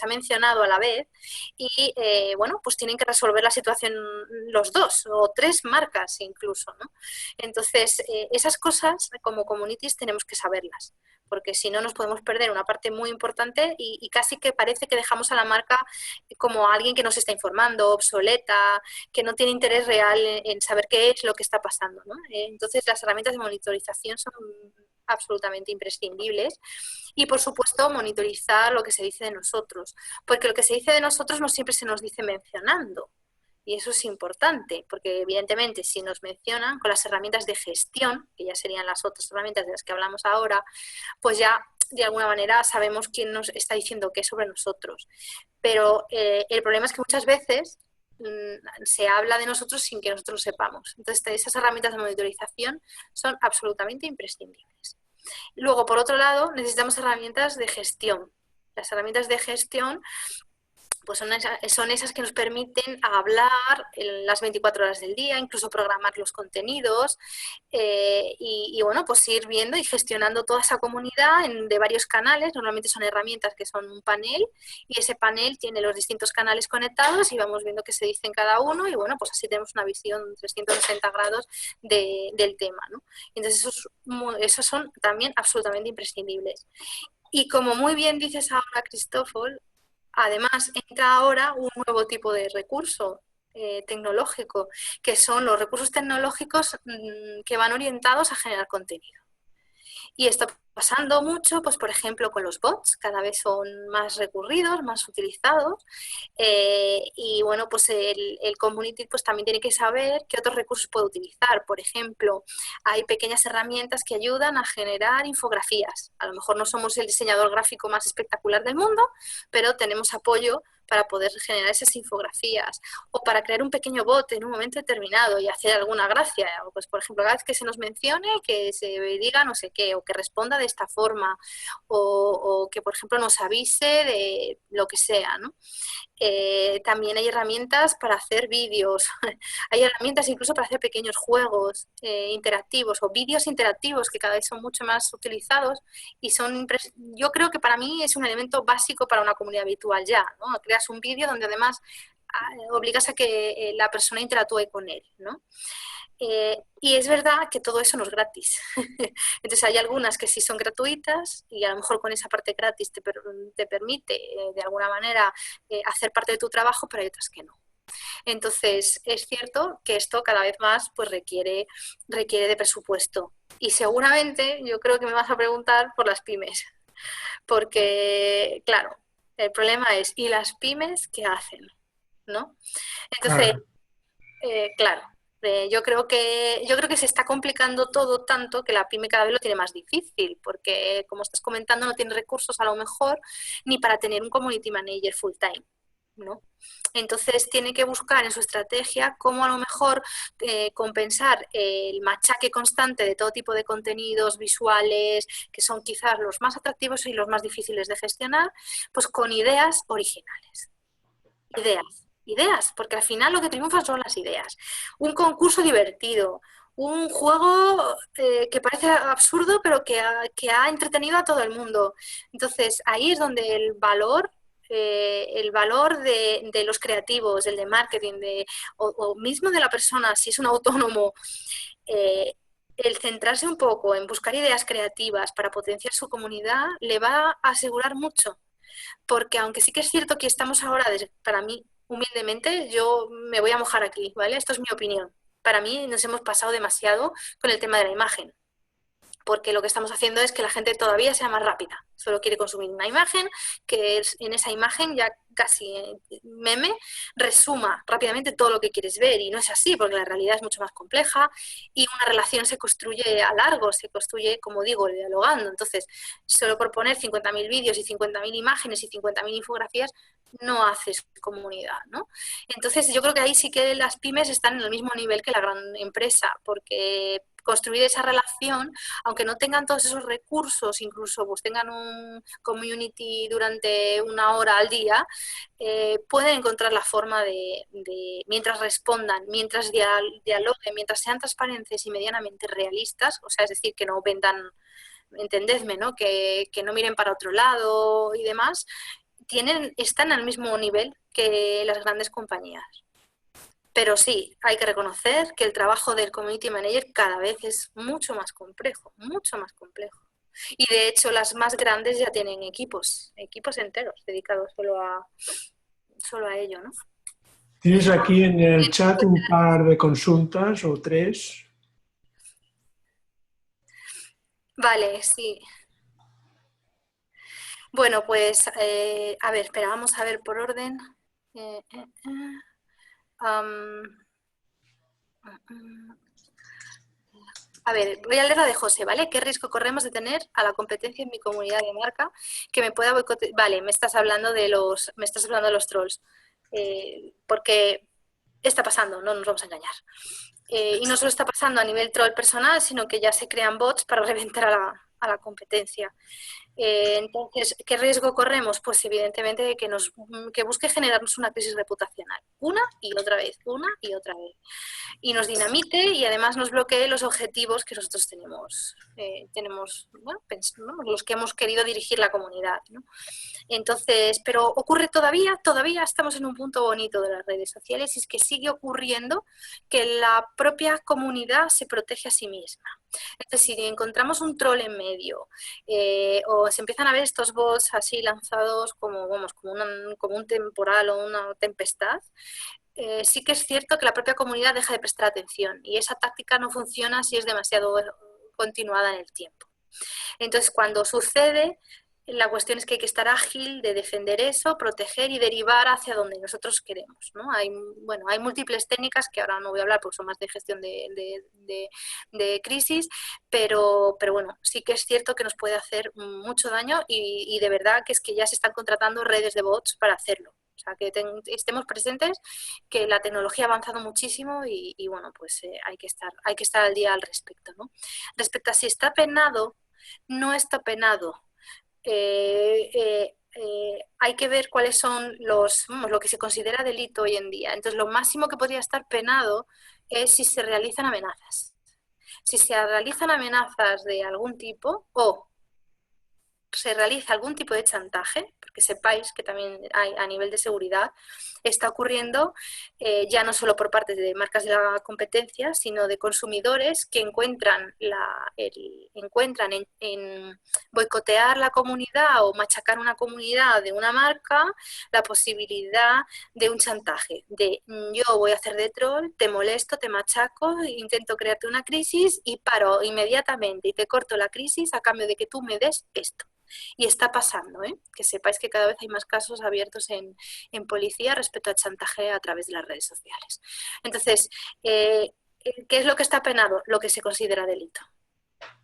mencionado a la vez y, bueno, pues tienen que resolver la situación los dos o tres marcas incluso, ¿no? Entonces, esas cosas como communities tenemos que saberlas, porque si no nos podemos perder una parte muy importante y casi que parece que dejamos a la marca como alguien que nos está informando, obsoleta, que no tiene interés real en saber qué es lo que está pasando, ¿no? Entonces, las herramientas de monitorización son absolutamente imprescindibles y, por supuesto, monitorizar lo que se dice de nosotros, porque lo que se dice de nosotros no siempre se nos dice mencionando. Y eso es importante, porque evidentemente si nos mencionan con las herramientas de gestión, que ya serían las otras herramientas de las que hablamos ahora, pues ya de alguna manera sabemos quién nos está diciendo qué sobre nosotros. Pero el problema es que muchas veces se habla de nosotros sin que nosotros lo sepamos. Entonces, esas herramientas de monitorización son absolutamente imprescindibles. Luego, por otro lado, necesitamos herramientas de gestión. Las herramientas de gestión pues son esas que nos permiten hablar en las 24 horas del día, incluso programar los contenidos y bueno, pues ir viendo y gestionando toda esa comunidad de varios canales. Normalmente son herramientas que son un panel y ese panel tiene los distintos canales conectados y vamos viendo qué se dice en cada uno y bueno, pues así tenemos una visión 360 grados del tema, ¿no? Entonces esos son también absolutamente imprescindibles. Y como muy bien dices ahora, Cristóforo, además, entra ahora un nuevo tipo de recurso tecnológico, que son los recursos tecnológicos que van orientados a generar contenido. Y está pasando mucho, pues por ejemplo, con los bots, cada vez son más recurridos, más utilizados. Y bueno, pues el community pues también tiene que saber qué otros recursos puede utilizar. Por ejemplo, hay pequeñas herramientas que ayudan a generar infografías. A lo mejor no somos el diseñador gráfico más espectacular del mundo, pero tenemos apoyo para poder generar esas infografías o para crear un pequeño bot en un momento determinado y hacer alguna gracia. Pues, por ejemplo, cada vez que se nos mencione, que se diga no sé qué, o que responda de esta forma, o que, por ejemplo, nos avise de lo que sea, ¿no? También hay herramientas para hacer vídeos, hay herramientas incluso para hacer pequeños juegos interactivos o vídeos interactivos que cada vez son mucho más utilizados y yo creo que para mí es un elemento básico para una comunidad virtual ya, ¿no? Creas un vídeo donde además obligas a que la persona interactúe con él, ¿no? Y es verdad que todo eso no es gratis. Entonces hay algunas que sí son gratuitas y a lo mejor con esa parte gratis te permite de alguna manera hacer parte de tu trabajo, pero hay otras que no. Entonces es cierto que esto cada vez más pues requiere de presupuesto. Y seguramente yo creo que me vas a preguntar por las pymes. Porque, claro, el problema es, ¿y las pymes qué hacen? ¿No? Entonces, Claro. claro, yo creo que se está complicando todo tanto que la pyme cada vez lo tiene más difícil, porque como estás comentando, no tiene recursos a lo mejor ni para tener un community manager full time, ¿no? Entonces tiene que buscar en su estrategia cómo a lo mejor compensar el machaque constante de todo tipo de contenidos visuales, que son quizás los más atractivos y los más difíciles de gestionar, pues con ideas originales. Ideas, porque al final lo que triunfa son las ideas. Un concurso divertido, un juego que parece absurdo, pero que ha entretenido a todo el mundo. Entonces, ahí es donde el valor de los creativos, el de marketing, o mismo de la persona, si es un autónomo, eh, el centrarse un poco en buscar ideas creativas para potenciar su comunidad, le va a asegurar mucho porque aunque sí que es cierto que estamos ahora, para mí, humildemente, yo me voy a mojar aquí, ¿vale? Esto es mi opinión. Para mí nos hemos pasado demasiado con el tema de la imagen, porque lo que estamos haciendo es que la gente todavía sea más rápida. Solo quiere consumir una imagen, que en esa imagen ya casi meme resuma rápidamente todo lo que quieres ver y no es así porque la realidad es mucho más compleja y una relación se construye a largo, se construye, como digo, dialogando. Entonces, solo por poner 50.000 vídeos y 50.000 imágenes y 50.000 infografías no haces comunidad, ¿no? Entonces, yo creo que ahí sí que las pymes están en el mismo nivel que la gran empresa, porque construir esa relación, aunque no tengan todos esos recursos, incluso pues tengan un community durante una hora al día, pueden encontrar la forma mientras respondan, mientras dialoguen, mientras sean transparentes y medianamente realistas, o sea, es decir, que no vendan, entendedme, ¿no? Que no miren para otro lado y demás, están al mismo nivel que las grandes compañías. Pero sí, hay que reconocer que el trabajo del community manager cada vez es mucho más complejo, mucho más complejo. Y de hecho las más grandes ya tienen equipos enteros dedicados solo a ello, ¿no? Tienes aquí en el chat un par de consultas o tres. Vale, sí. Bueno, pues a ver, espera, vamos a ver por orden. Um, A ver, voy a leer la de José, ¿vale? ¿Qué riesgo corremos de tener a la competencia en mi comunidad de marca que me pueda boicotear? Vale, me estás hablando de los trolls. Porque está pasando, no nos vamos a engañar. Y no solo está pasando a nivel troll personal, sino que ya se crean bots para reventar a la competencia. Entonces, ¿qué riesgo corremos? Pues evidentemente que busque generarnos una crisis reputacional, una y otra vez, una y otra vez. Y nos dinamite y además nos bloquee los objetivos que nosotros tenemos bueno, ¿no? Los que hemos querido dirigir la comunidad, ¿no? Entonces, pero ocurre todavía estamos en un punto bonito de las redes sociales y es que sigue ocurriendo que la propia comunidad se protege a sí misma. Entonces, si encontramos un troll en medio o se empiezan a ver estos bots así lanzados como un temporal o una tempestad, sí que es cierto que la propia comunidad deja de prestar atención y esa táctica no funciona si es demasiado continuada en el tiempo. Entonces, cuando sucede, la cuestión es que hay que estar ágil de defender eso, proteger y derivar hacia donde nosotros queremos, ¿no? Hay múltiples técnicas que ahora no voy a hablar porque son más de gestión de crisis, pero bueno, sí que es cierto que nos puede hacer mucho daño y de verdad que es que ya se están contratando redes de bots para hacerlo. O sea, que estemos presentes, que la tecnología ha avanzado muchísimo y bueno, pues hay que estar al día al respecto, ¿no? Respecto a si está penado, no está penado. Hay que ver cuáles son lo que se considera delito hoy en día. Entonces, lo máximo que podría estar penado es si se realizan amenazas. Si se realizan amenazas de algún tipo o se realiza algún tipo de chantaje, porque sepáis que también hay a nivel de seguridad, está ocurriendo ya no solo por parte de marcas de la competencia, sino de consumidores que encuentran en boicotear la comunidad o machacar una comunidad de una marca la posibilidad de un chantaje, de yo voy a hacer de troll, te molesto, te machaco, intento crearte una crisis y paro inmediatamente y te corto la crisis a cambio de que tú me des esto. Y está pasando, ¿eh? Que sepáis que cada vez hay más casos abiertos en policía respecto al chantaje a través de las redes sociales. Entonces, ¿qué es lo que está penado? Lo que se considera delito.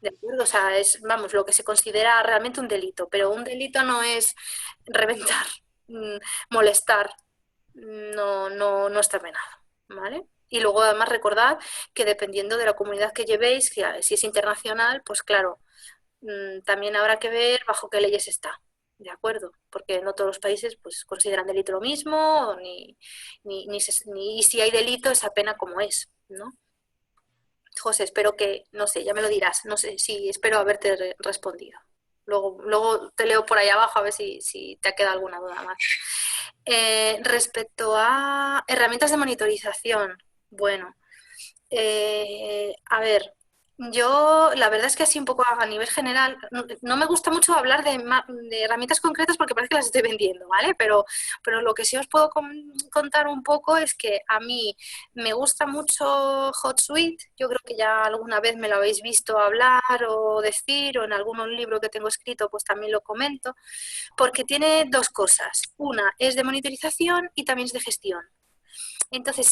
¿De acuerdo? O sea, es, vamos, lo que se considera realmente un delito, pero un delito no es reventar, molestar, no está penado, ¿vale? Y luego además recordad que dependiendo de la comunidad que llevéis, que si es internacional, pues claro, también habrá que ver bajo qué leyes está, ¿de acuerdo? Porque no todos los países pues consideran delito lo mismo, ni si hay delito esa pena como es, ¿no? José, espero que, no sé, ya me lo dirás, no sé si espero haberte respondido. Luego te leo por ahí abajo a ver si te ha quedado alguna duda más. Respecto a herramientas de monitorización, bueno, a ver, yo la verdad es que así un poco a nivel general, no me gusta mucho hablar de herramientas concretas porque parece que las estoy vendiendo, ¿vale? Pero lo que sí os puedo contar un poco es que a mí me gusta mucho HotSuite, yo creo que ya alguna vez me lo habéis visto hablar o decir o en algún libro que tengo escrito pues también lo comento, porque tiene dos cosas, una es de monitorización y también es de gestión. Entonces,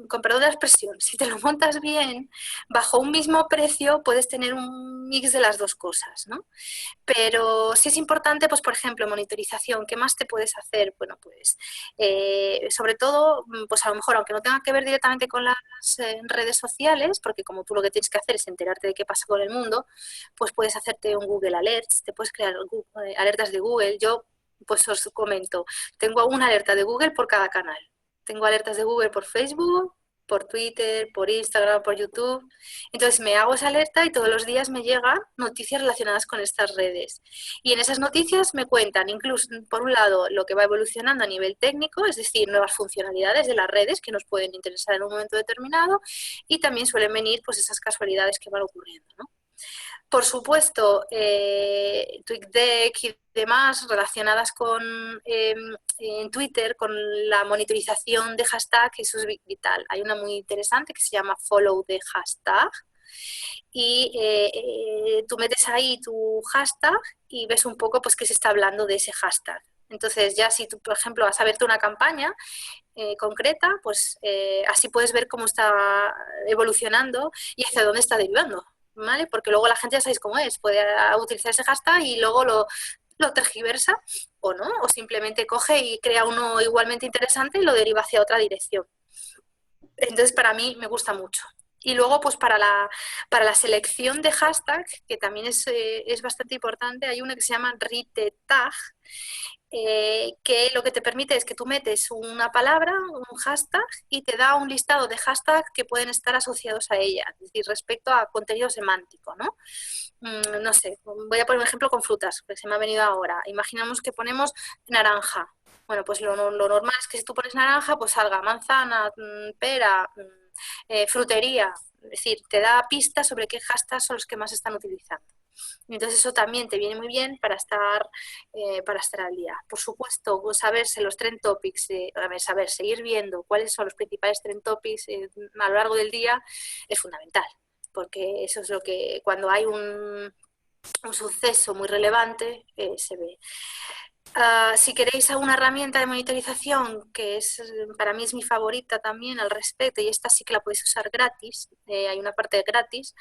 con perdón de la expresión, si te lo montas bien, bajo un mismo precio puedes tener un mix de las dos cosas, ¿no? Pero sí es importante, pues por ejemplo, monitorización, ¿qué más te puedes hacer? Bueno, pues sobre todo, pues a lo mejor, aunque no tenga que ver directamente con las redes sociales, porque como tú lo que tienes que hacer es enterarte de qué pasa con el mundo, pues puedes hacerte un Google Alerts, te puedes crear alertas de Google. Yo, pues os comento, tengo una alerta de Google por cada canal. Tengo alertas de Google por Facebook, por Twitter, por Instagram, por YouTube. Entonces me hago esa alerta y todos los días me llegan noticias relacionadas con estas redes. Y en esas noticias me cuentan incluso, por un lado, lo que va evolucionando a nivel técnico, es decir, nuevas funcionalidades de las redes que nos pueden interesar en un momento determinado, y también suelen venir pues esas casualidades que van ocurriendo, ¿no? Por supuesto, TweetDeck y demás relacionadas en Twitter con la monitorización de hashtag, eso es vital. Hay una muy interesante que se llama Follow the Hashtag y tú metes ahí tu hashtag y ves un poco pues qué se está hablando de ese hashtag. Entonces ya si tú, por ejemplo, vas a verte una campaña concreta, pues así puedes ver cómo está evolucionando y hacia dónde está derivando. ¿Vale? Porque luego la gente ya sabéis cómo es, puede utilizar ese hashtag y luego lo tergiversa o no, o simplemente coge y crea uno igualmente interesante y lo deriva hacia otra dirección. Entonces para mí me gusta mucho. Y luego pues para la selección de hashtag, que también es bastante importante, hay una que se llama Rite Tag, que lo que te permite es que tú metes una palabra, un hashtag, y te da un listado de hashtags que pueden estar asociados a ella, es decir, respecto a contenido semántico, ¿no? No sé, voy a poner un ejemplo con frutas, que se me ha venido ahora. Imaginamos que ponemos naranja. Bueno, pues lo normal es que si tú pones naranja, pues salga manzana, pera, frutería. Es decir, te da pistas sobre qué hashtags son los que más se están utilizando. Entonces eso también te viene muy bien para estar al día. Por supuesto, saberse los trend topics, seguir viendo cuáles son los principales trend topics a lo largo del día es fundamental, porque eso es lo que cuando hay un suceso muy relevante se ve. Si queréis alguna herramienta de monitorización, que para mí es mi favorita también al respecto, y esta sí que la podéis usar gratis, hay una parte gratis,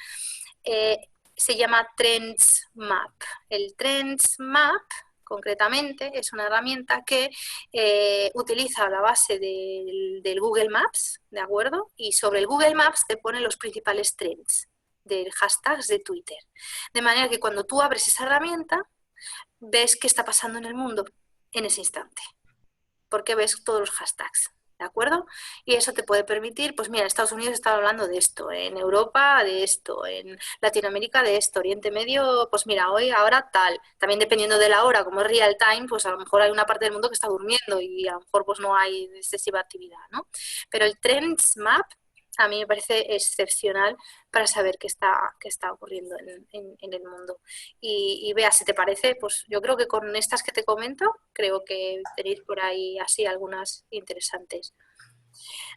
se llama Trends Map. El Trends Map concretamente, es una herramienta que utiliza la base del Google Maps, ¿de acuerdo? Y sobre el Google Maps te pone los principales trends de hashtags de Twitter. De manera que cuando tú abres esa herramienta, ves qué está pasando en el mundo en ese instante, porque ves todos los hashtags. ¿De acuerdo? Y eso te puede permitir, pues mira, en Estados Unidos está hablando de esto, en Europa de esto, en Latinoamérica de esto, Oriente Medio, pues mira, hoy, ahora tal. También dependiendo de la hora, como es real time, pues a lo mejor hay una parte del mundo que está durmiendo y a lo mejor pues no hay excesiva actividad, ¿no? Pero el Trends Map a mí me parece excepcional para saber qué está ocurriendo en el mundo. Y vea, si te parece, pues yo creo que con estas que te comento, creo que tenéis por ahí así algunas interesantes.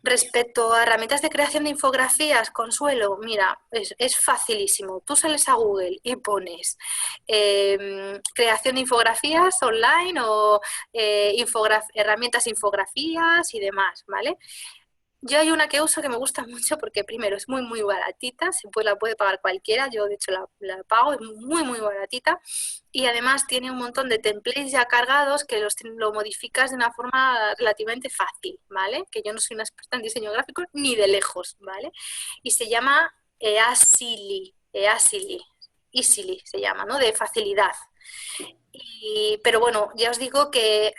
Respecto a herramientas de creación de infografías, Consuelo, mira, es facilísimo. Tú sales a Google y pones creación de infografías online o herramientas de infografías y demás, ¿vale? Yo hay una que uso que me gusta mucho porque primero es muy baratita, la puede pagar cualquiera, yo de hecho la pago, es muy baratita y además tiene un montón de templates ya cargados que lo modificas de una forma relativamente fácil, ¿vale? Que yo no soy una experta en diseño gráfico ni de lejos, ¿vale? Y se llama Easily se llama, ¿no? De facilidad. Pero bueno, ya os digo que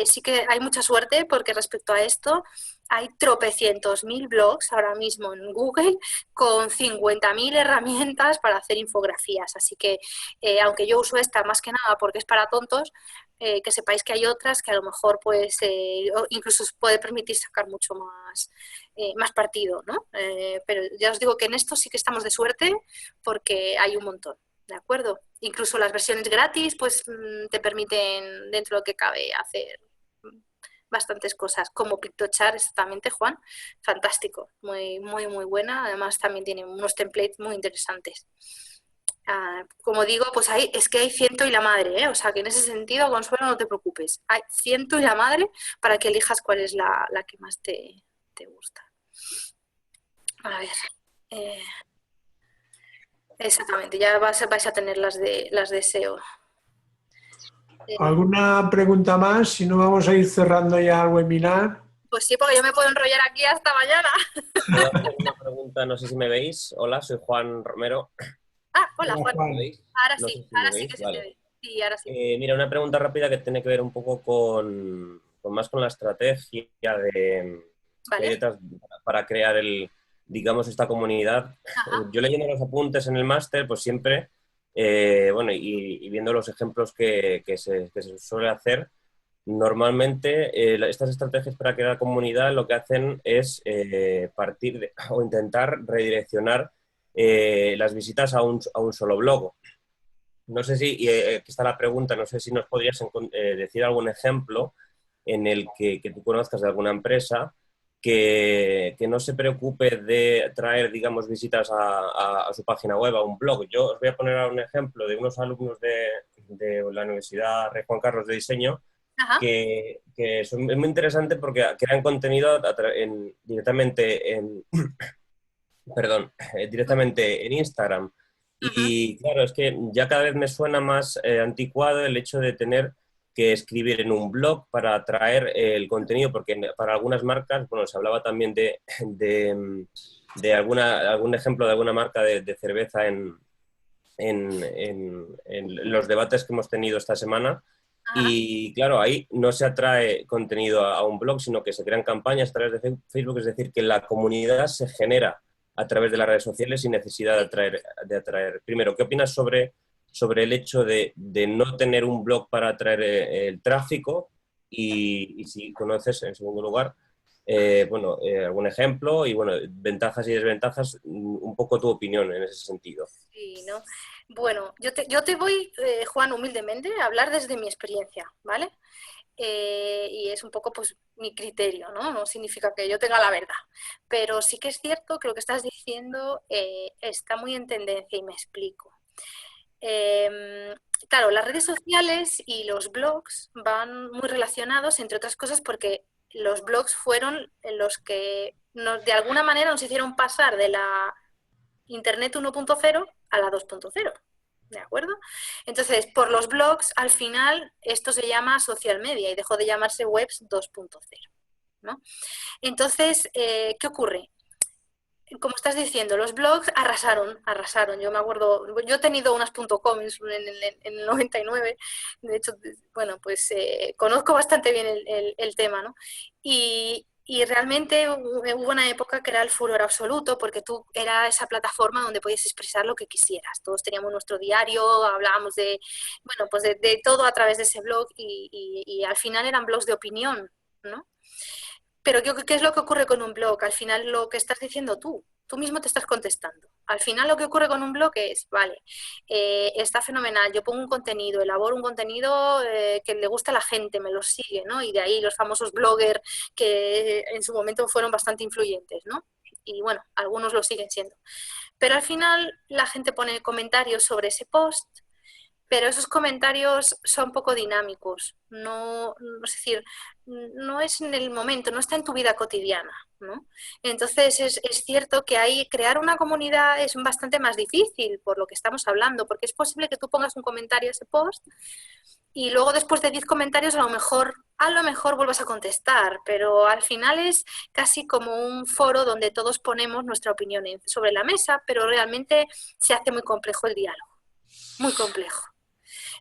sí que hay mucha suerte porque respecto a esto hay tropecientos mil blogs ahora mismo en Google con 50.000 herramientas para hacer infografías. Así que aunque yo uso esta más que nada porque es para tontos, que sepáis que hay otras que a lo mejor pues incluso os puede permitir sacar mucho más partido, ¿no? Pero ya os digo que en esto sí que estamos de suerte porque hay un montón. ¿De acuerdo? Incluso las versiones gratis pues te permiten, dentro de lo que cabe, hacer bastantes cosas, como Pictochart exactamente, Juan, fantástico, muy buena, además también tiene unos templates muy interesantes. Como digo, pues es que hay ciento y la madre, ¿eh? O sea que en ese sentido, Consuelo, no te preocupes, hay ciento y la madre para que elijas cuál es la que más te gusta. A ver... Exactamente, ya vais a tener las de SEO. ¿Alguna pregunta más? Si no, vamos a ir cerrando ya el webinar. Pues sí, porque yo me puedo enrollar aquí hasta mañana. Puedo hacer una pregunta, no sé si me veis. Hola, soy Juan Romero. Hola, Juan. ¿Me veis? Ahora No sí, sé si ahora me sí veis. que se Vale. te ve. Sí, ahora sí. Mira, una pregunta rápida que tiene que ver un poco más con la estrategia que hay detrás para crear digamos, esta comunidad. Yo leyendo los apuntes en el máster, pues siempre, bueno, y viendo los ejemplos que se suele hacer, normalmente estas estrategias para crear comunidad lo que hacen es partir o intentar redireccionar las visitas a un solo blog. No sé si, aquí está la pregunta, no sé si nos podrías decir algún ejemplo en el que tú conozcas de alguna empresa que no se preocupe de traer, digamos, visitas a su página web, a un blog. Yo os voy a poner un ejemplo de unos alumnos de la Universidad Rey Juan Carlos de Diseño que es muy interesante porque crean contenido directamente en Instagram. Y claro, es que ya cada vez me suena más anticuado el hecho de tener que escribir en un blog para traer el contenido, porque para algunas marcas, bueno, se hablaba también de algún ejemplo de alguna marca de cerveza en los debates que hemos tenido esta semana. Y claro, ahí no se atrae contenido a un blog, sino que se crean campañas a través de Facebook, es decir, que la comunidad se genera a través de las redes sociales sin necesidad de atraer. Primero, ¿qué opinas sobre el hecho de no tener un blog para atraer el tráfico? Y si conoces, en segundo lugar, algún ejemplo y, bueno, ventajas y desventajas, un poco tu opinión en ese sentido. Sí, ¿no? Bueno, yo te voy, Juan, humildemente, a hablar desde mi experiencia, ¿vale? Y es un poco pues mi criterio, ¿no? No significa que yo tenga la verdad, pero sí que es cierto que lo que estás diciendo está muy en tendencia y me explico. Claro, las redes sociales y los blogs van muy relacionados, entre otras cosas, porque los blogs fueron los que de alguna manera nos hicieron pasar de la Internet 1.0 a la 2.0, ¿De acuerdo? Entonces, por los blogs, al final, esto se llama social media y dejó de llamarse webs 2.0, ¿no? Entonces, ¿qué ocurre? Como estás diciendo, los blogs arrasaron. Yo me acuerdo, yo he tenido unas .com en el 99, de hecho, bueno, pues conozco bastante bien el tema, ¿no? Y realmente hubo una época que era el furor absoluto, porque tú era esa plataforma donde podías expresar lo que quisieras. Todos teníamos nuestro diario, hablábamos de, bueno, pues de todo a través de ese blog y al final eran blogs de opinión, ¿no? Pero ¿qué es lo que ocurre con un blog? Al final lo que estás diciendo tú mismo te estás contestando. Al final lo que ocurre con un blog es, vale, está fenomenal, yo pongo un contenido, elaboro un contenido que le gusta a la gente, me lo sigue, ¿no? Y de ahí los famosos bloggers que en su momento fueron bastante influyentes, ¿no? Y bueno, algunos lo siguen siendo. Pero al final la gente pone comentarios sobre ese post, pero esos comentarios son poco dinámicos, no, es decir, no es en el momento, no está en tu vida cotidiana, ¿no? Entonces es cierto que ahí crear una comunidad es bastante más difícil por lo que estamos hablando, porque es posible que tú pongas un comentario a ese post y luego después de 10 comentarios a lo mejor vuelvas a contestar, pero al final es casi como un foro donde todos ponemos nuestra opinión sobre la mesa, pero realmente se hace muy complejo el diálogo, muy complejo.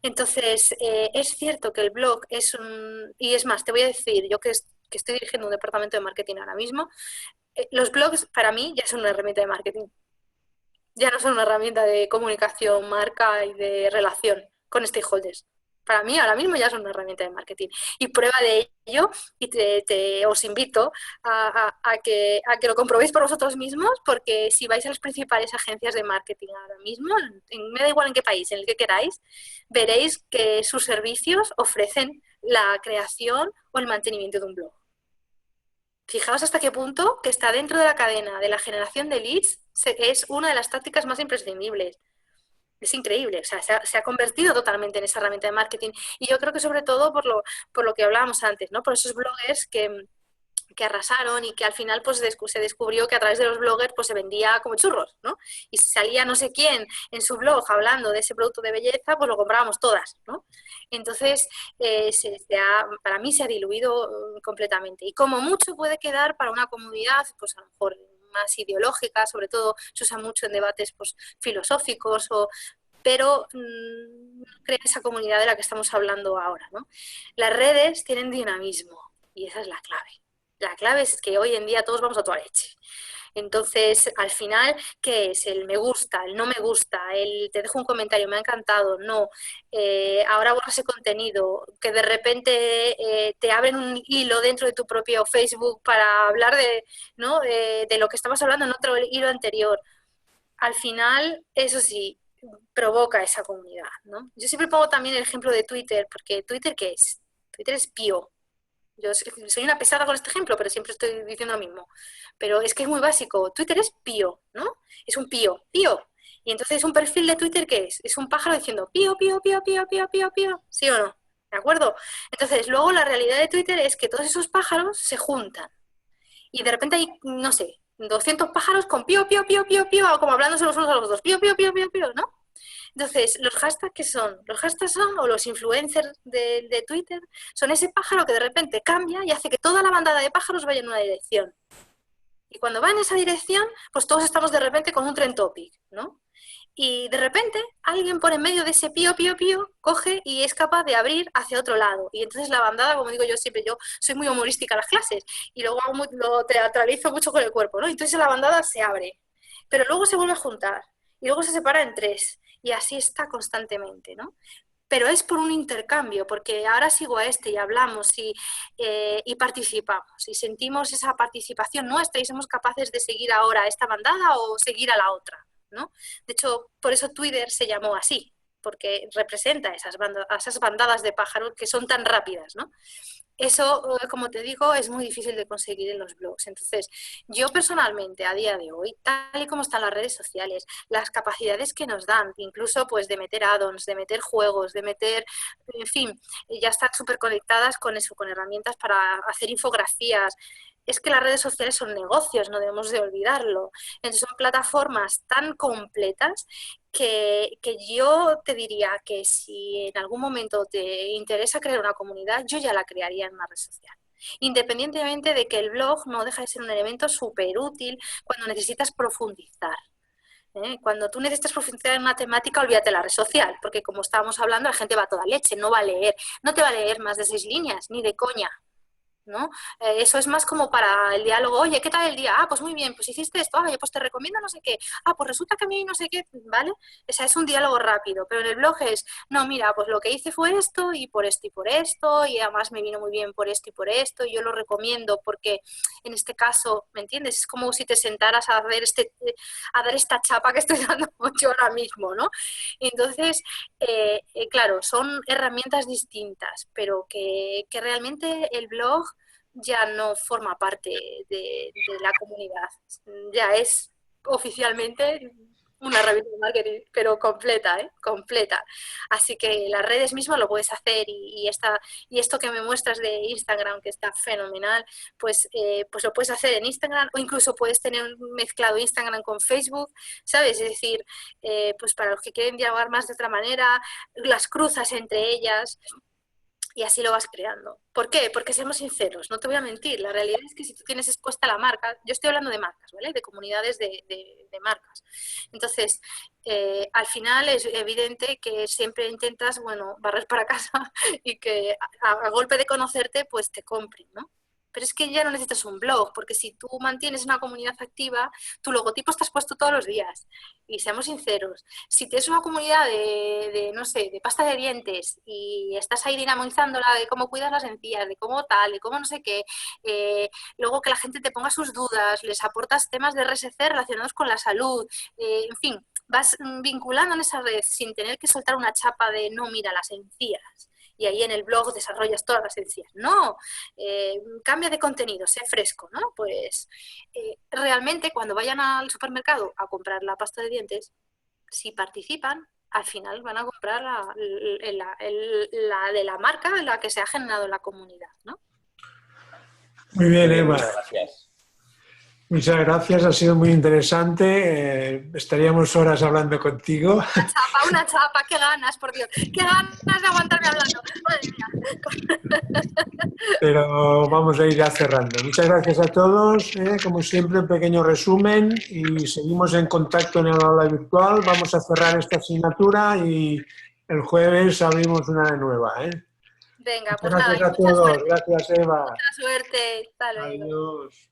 Entonces, es cierto que el blog es un... Y es más, te voy a decir, yo que estoy dirigiendo un departamento de marketing ahora mismo, los blogs para mí ya son una herramienta de marketing. Ya no son una herramienta de comunicación, marca y de relación con stakeholders. Para mí ahora mismo ya son una herramienta de marketing. Y prueba de ello, y os invito a que lo comprobéis por vosotros mismos, porque si vais a las principales agencias de marketing ahora mismo, me da igual en qué país, en el que queráis, veréis que sus servicios ofrecen la creación o el mantenimiento de un blog. Fijaos hasta qué punto que está dentro de la cadena de la generación de leads, es una de las tácticas más imprescindibles. Es increíble, o sea, se ha convertido totalmente en esa herramienta de marketing. Y yo creo que sobre todo por lo que hablábamos antes, ¿no? Por esos bloggers que arrasaron y que al final pues se descubrió que a través de los bloggers pues se vendía como churros, ¿no? Y si salía no sé quién en su blog hablando de ese producto de belleza, pues lo comprábamos todas, ¿no? Entonces, para mí se ha diluido completamente. Y como mucho puede quedar para una comunidad, pues a lo mejor más ideológica, sobre todo se usa mucho en debates pues, filosóficos, pero no crea esa comunidad de la que estamos hablando ahora, ¿no? Las redes tienen dinamismo y esa es la clave. La clave es que hoy en día todos vamos a toda leche. Entonces, al final, ¿qué es? El me gusta, el no me gusta, el te dejo un comentario, me ha encantado, no, ahora borra ese contenido, que de repente te abren un hilo dentro de tu propio Facebook para hablar ¿no? De lo que estabas hablando en otro hilo anterior. Al final, eso sí, provoca esa comunidad, ¿no? Yo siempre pongo también el ejemplo de Twitter, porque ¿Twitter qué es? Twitter es pío. Yo soy una pesada con este ejemplo, pero siempre estoy diciendo lo mismo. Pero es que es muy básico. Twitter es pío, ¿no? Es un pío, pío. Y entonces un perfil de Twitter, ¿qué es? Es un pájaro diciendo pío, pío, pío, pío, pío, pío, pío. ¿Sí o no? ¿De acuerdo? Entonces, luego la realidad de Twitter es que todos esos pájaros se juntan. Y de repente hay, no sé, 200 pájaros con pío, pío, pío, pío, pío, como hablándose los unos a los otros. Pío, pío, pío, pío, pío, ¿no? Entonces, ¿los hashtags qué son? Los hashtags son, o los influencers de Twitter, son ese pájaro que de repente cambia y hace que toda la bandada de pájaros vaya en una dirección. Y cuando va en esa dirección, pues todos estamos de repente con un trend topic, ¿no? Y de repente alguien por en medio de ese pío, pío, pío, coge y es capaz de abrir hacia otro lado. Y entonces la bandada, como digo yo siempre, yo soy muy humorística en las clases y luego lo teatralizo mucho con el cuerpo, ¿no? Entonces la bandada se abre, pero luego se vuelve a juntar y luego se separa en tres. Y así está constantemente, ¿no? Pero es por un intercambio, porque ahora sigo a este y hablamos y participamos y sentimos esa participación nuestra y somos capaces de seguir ahora a esta bandada o seguir a la otra, ¿no? De hecho, por eso Twitter se llamó así, porque representa esas bandadas de pájaros que son tan rápidas, ¿no? Eso, como te digo, es muy difícil de conseguir en los blogs. Entonces, yo personalmente, a día de hoy, tal y como están las redes sociales, las capacidades que nos dan, incluso pues de meter add-ons, de meter juegos, de meter, en fin, ya están súper conectadas con eso, con herramientas para hacer infografías. es que las redes sociales son negocios, no debemos de olvidarlo. Entonces son plataformas tan completas que yo te diría que si en algún momento te interesa crear una comunidad, yo ya la crearía en una red social. Independientemente de que el blog no deja de ser un elemento súper útil cuando necesitas profundizar. Cuando tú necesitas profundizar en una temática, olvídate de la red social, porque como estábamos hablando, la gente va a toda leche, no va a leer, no te va a leer más de 6 líneas, ni de coña, ¿no? Eso es más como para el diálogo. Oye, ¿qué tal el día? Ah, pues muy bien, pues hiciste esto, oye, pues te recomiendo no sé qué. Ah, pues resulta que a mí no sé qué, ¿vale? O sea, es un diálogo rápido, pero en el blog es, no, mira, pues lo que hice fue esto y por esto y por esto, y además me vino muy bien por esto y por esto, y yo lo recomiendo porque en este caso, ¿me entiendes? Es como si te sentaras a hacer a dar esta chapa que estoy dando yo ahora mismo, ¿no? Entonces, claro, son herramientas distintas, pero que realmente el blog ya no forma parte de la comunidad, ya es oficialmente una herramienta de marketing, pero completa, ¿eh? Completa. Así que las redes mismas lo puedes hacer y esto que me muestras de Instagram, que está fenomenal, pues lo puedes hacer en Instagram o incluso puedes tener mezclado Instagram con Facebook, ¿sabes? Es decir, pues para los que quieren dialogar más de otra manera, las cruzas entre ellas, y así lo vas creando. ¿Por qué? Porque seamos sinceros, no te voy a mentir, la realidad es que si tú tienes expuesta la marca, yo estoy hablando de marcas, ¿vale? De comunidades de marcas. Entonces, al final es evidente que siempre intentas, bueno, barrer para casa y que a golpe de conocerte, pues te compren, ¿no? Pero es que ya no necesitas un blog, porque si tú mantienes una comunidad activa, tu logotipo estás puesto todos los días. Y seamos sinceros, si tienes una comunidad no sé, de pasta de dientes y estás ahí dinamizándola de cómo cuidas las encías, de cómo tal, de cómo no sé qué, luego que la gente te ponga sus dudas, les aportas temas de RSC relacionados con la salud, en fin, vas vinculando en esa red sin tener que soltar una chapa de no, mira, las encías. Y ahí en el blog desarrollas todas las encías. No, cambia de contenido, sé fresco, ¿no? Pues realmente cuando vayan al supermercado a comprar la pasta de dientes, si participan, al final van a comprar la de la marca en la que se ha generado la comunidad, ¿no? Muy bien, Eva. Muchas gracias. Muchas gracias, ha sido muy interesante. Estaríamos horas hablando contigo. Una chapa, qué ganas, por Dios, qué ganas de aguantarme hablando. Madre mía. Pero vamos a ir ya cerrando. Muchas gracias a todos. Como siempre, un pequeño resumen y seguimos en contacto en el aula virtual. Vamos a cerrar esta asignatura y el jueves abrimos una nueva. Venga, Muchas pues gracias nada, a todos. suerte. Gracias, Eva. Mucha suerte. Hasta luego. Adiós.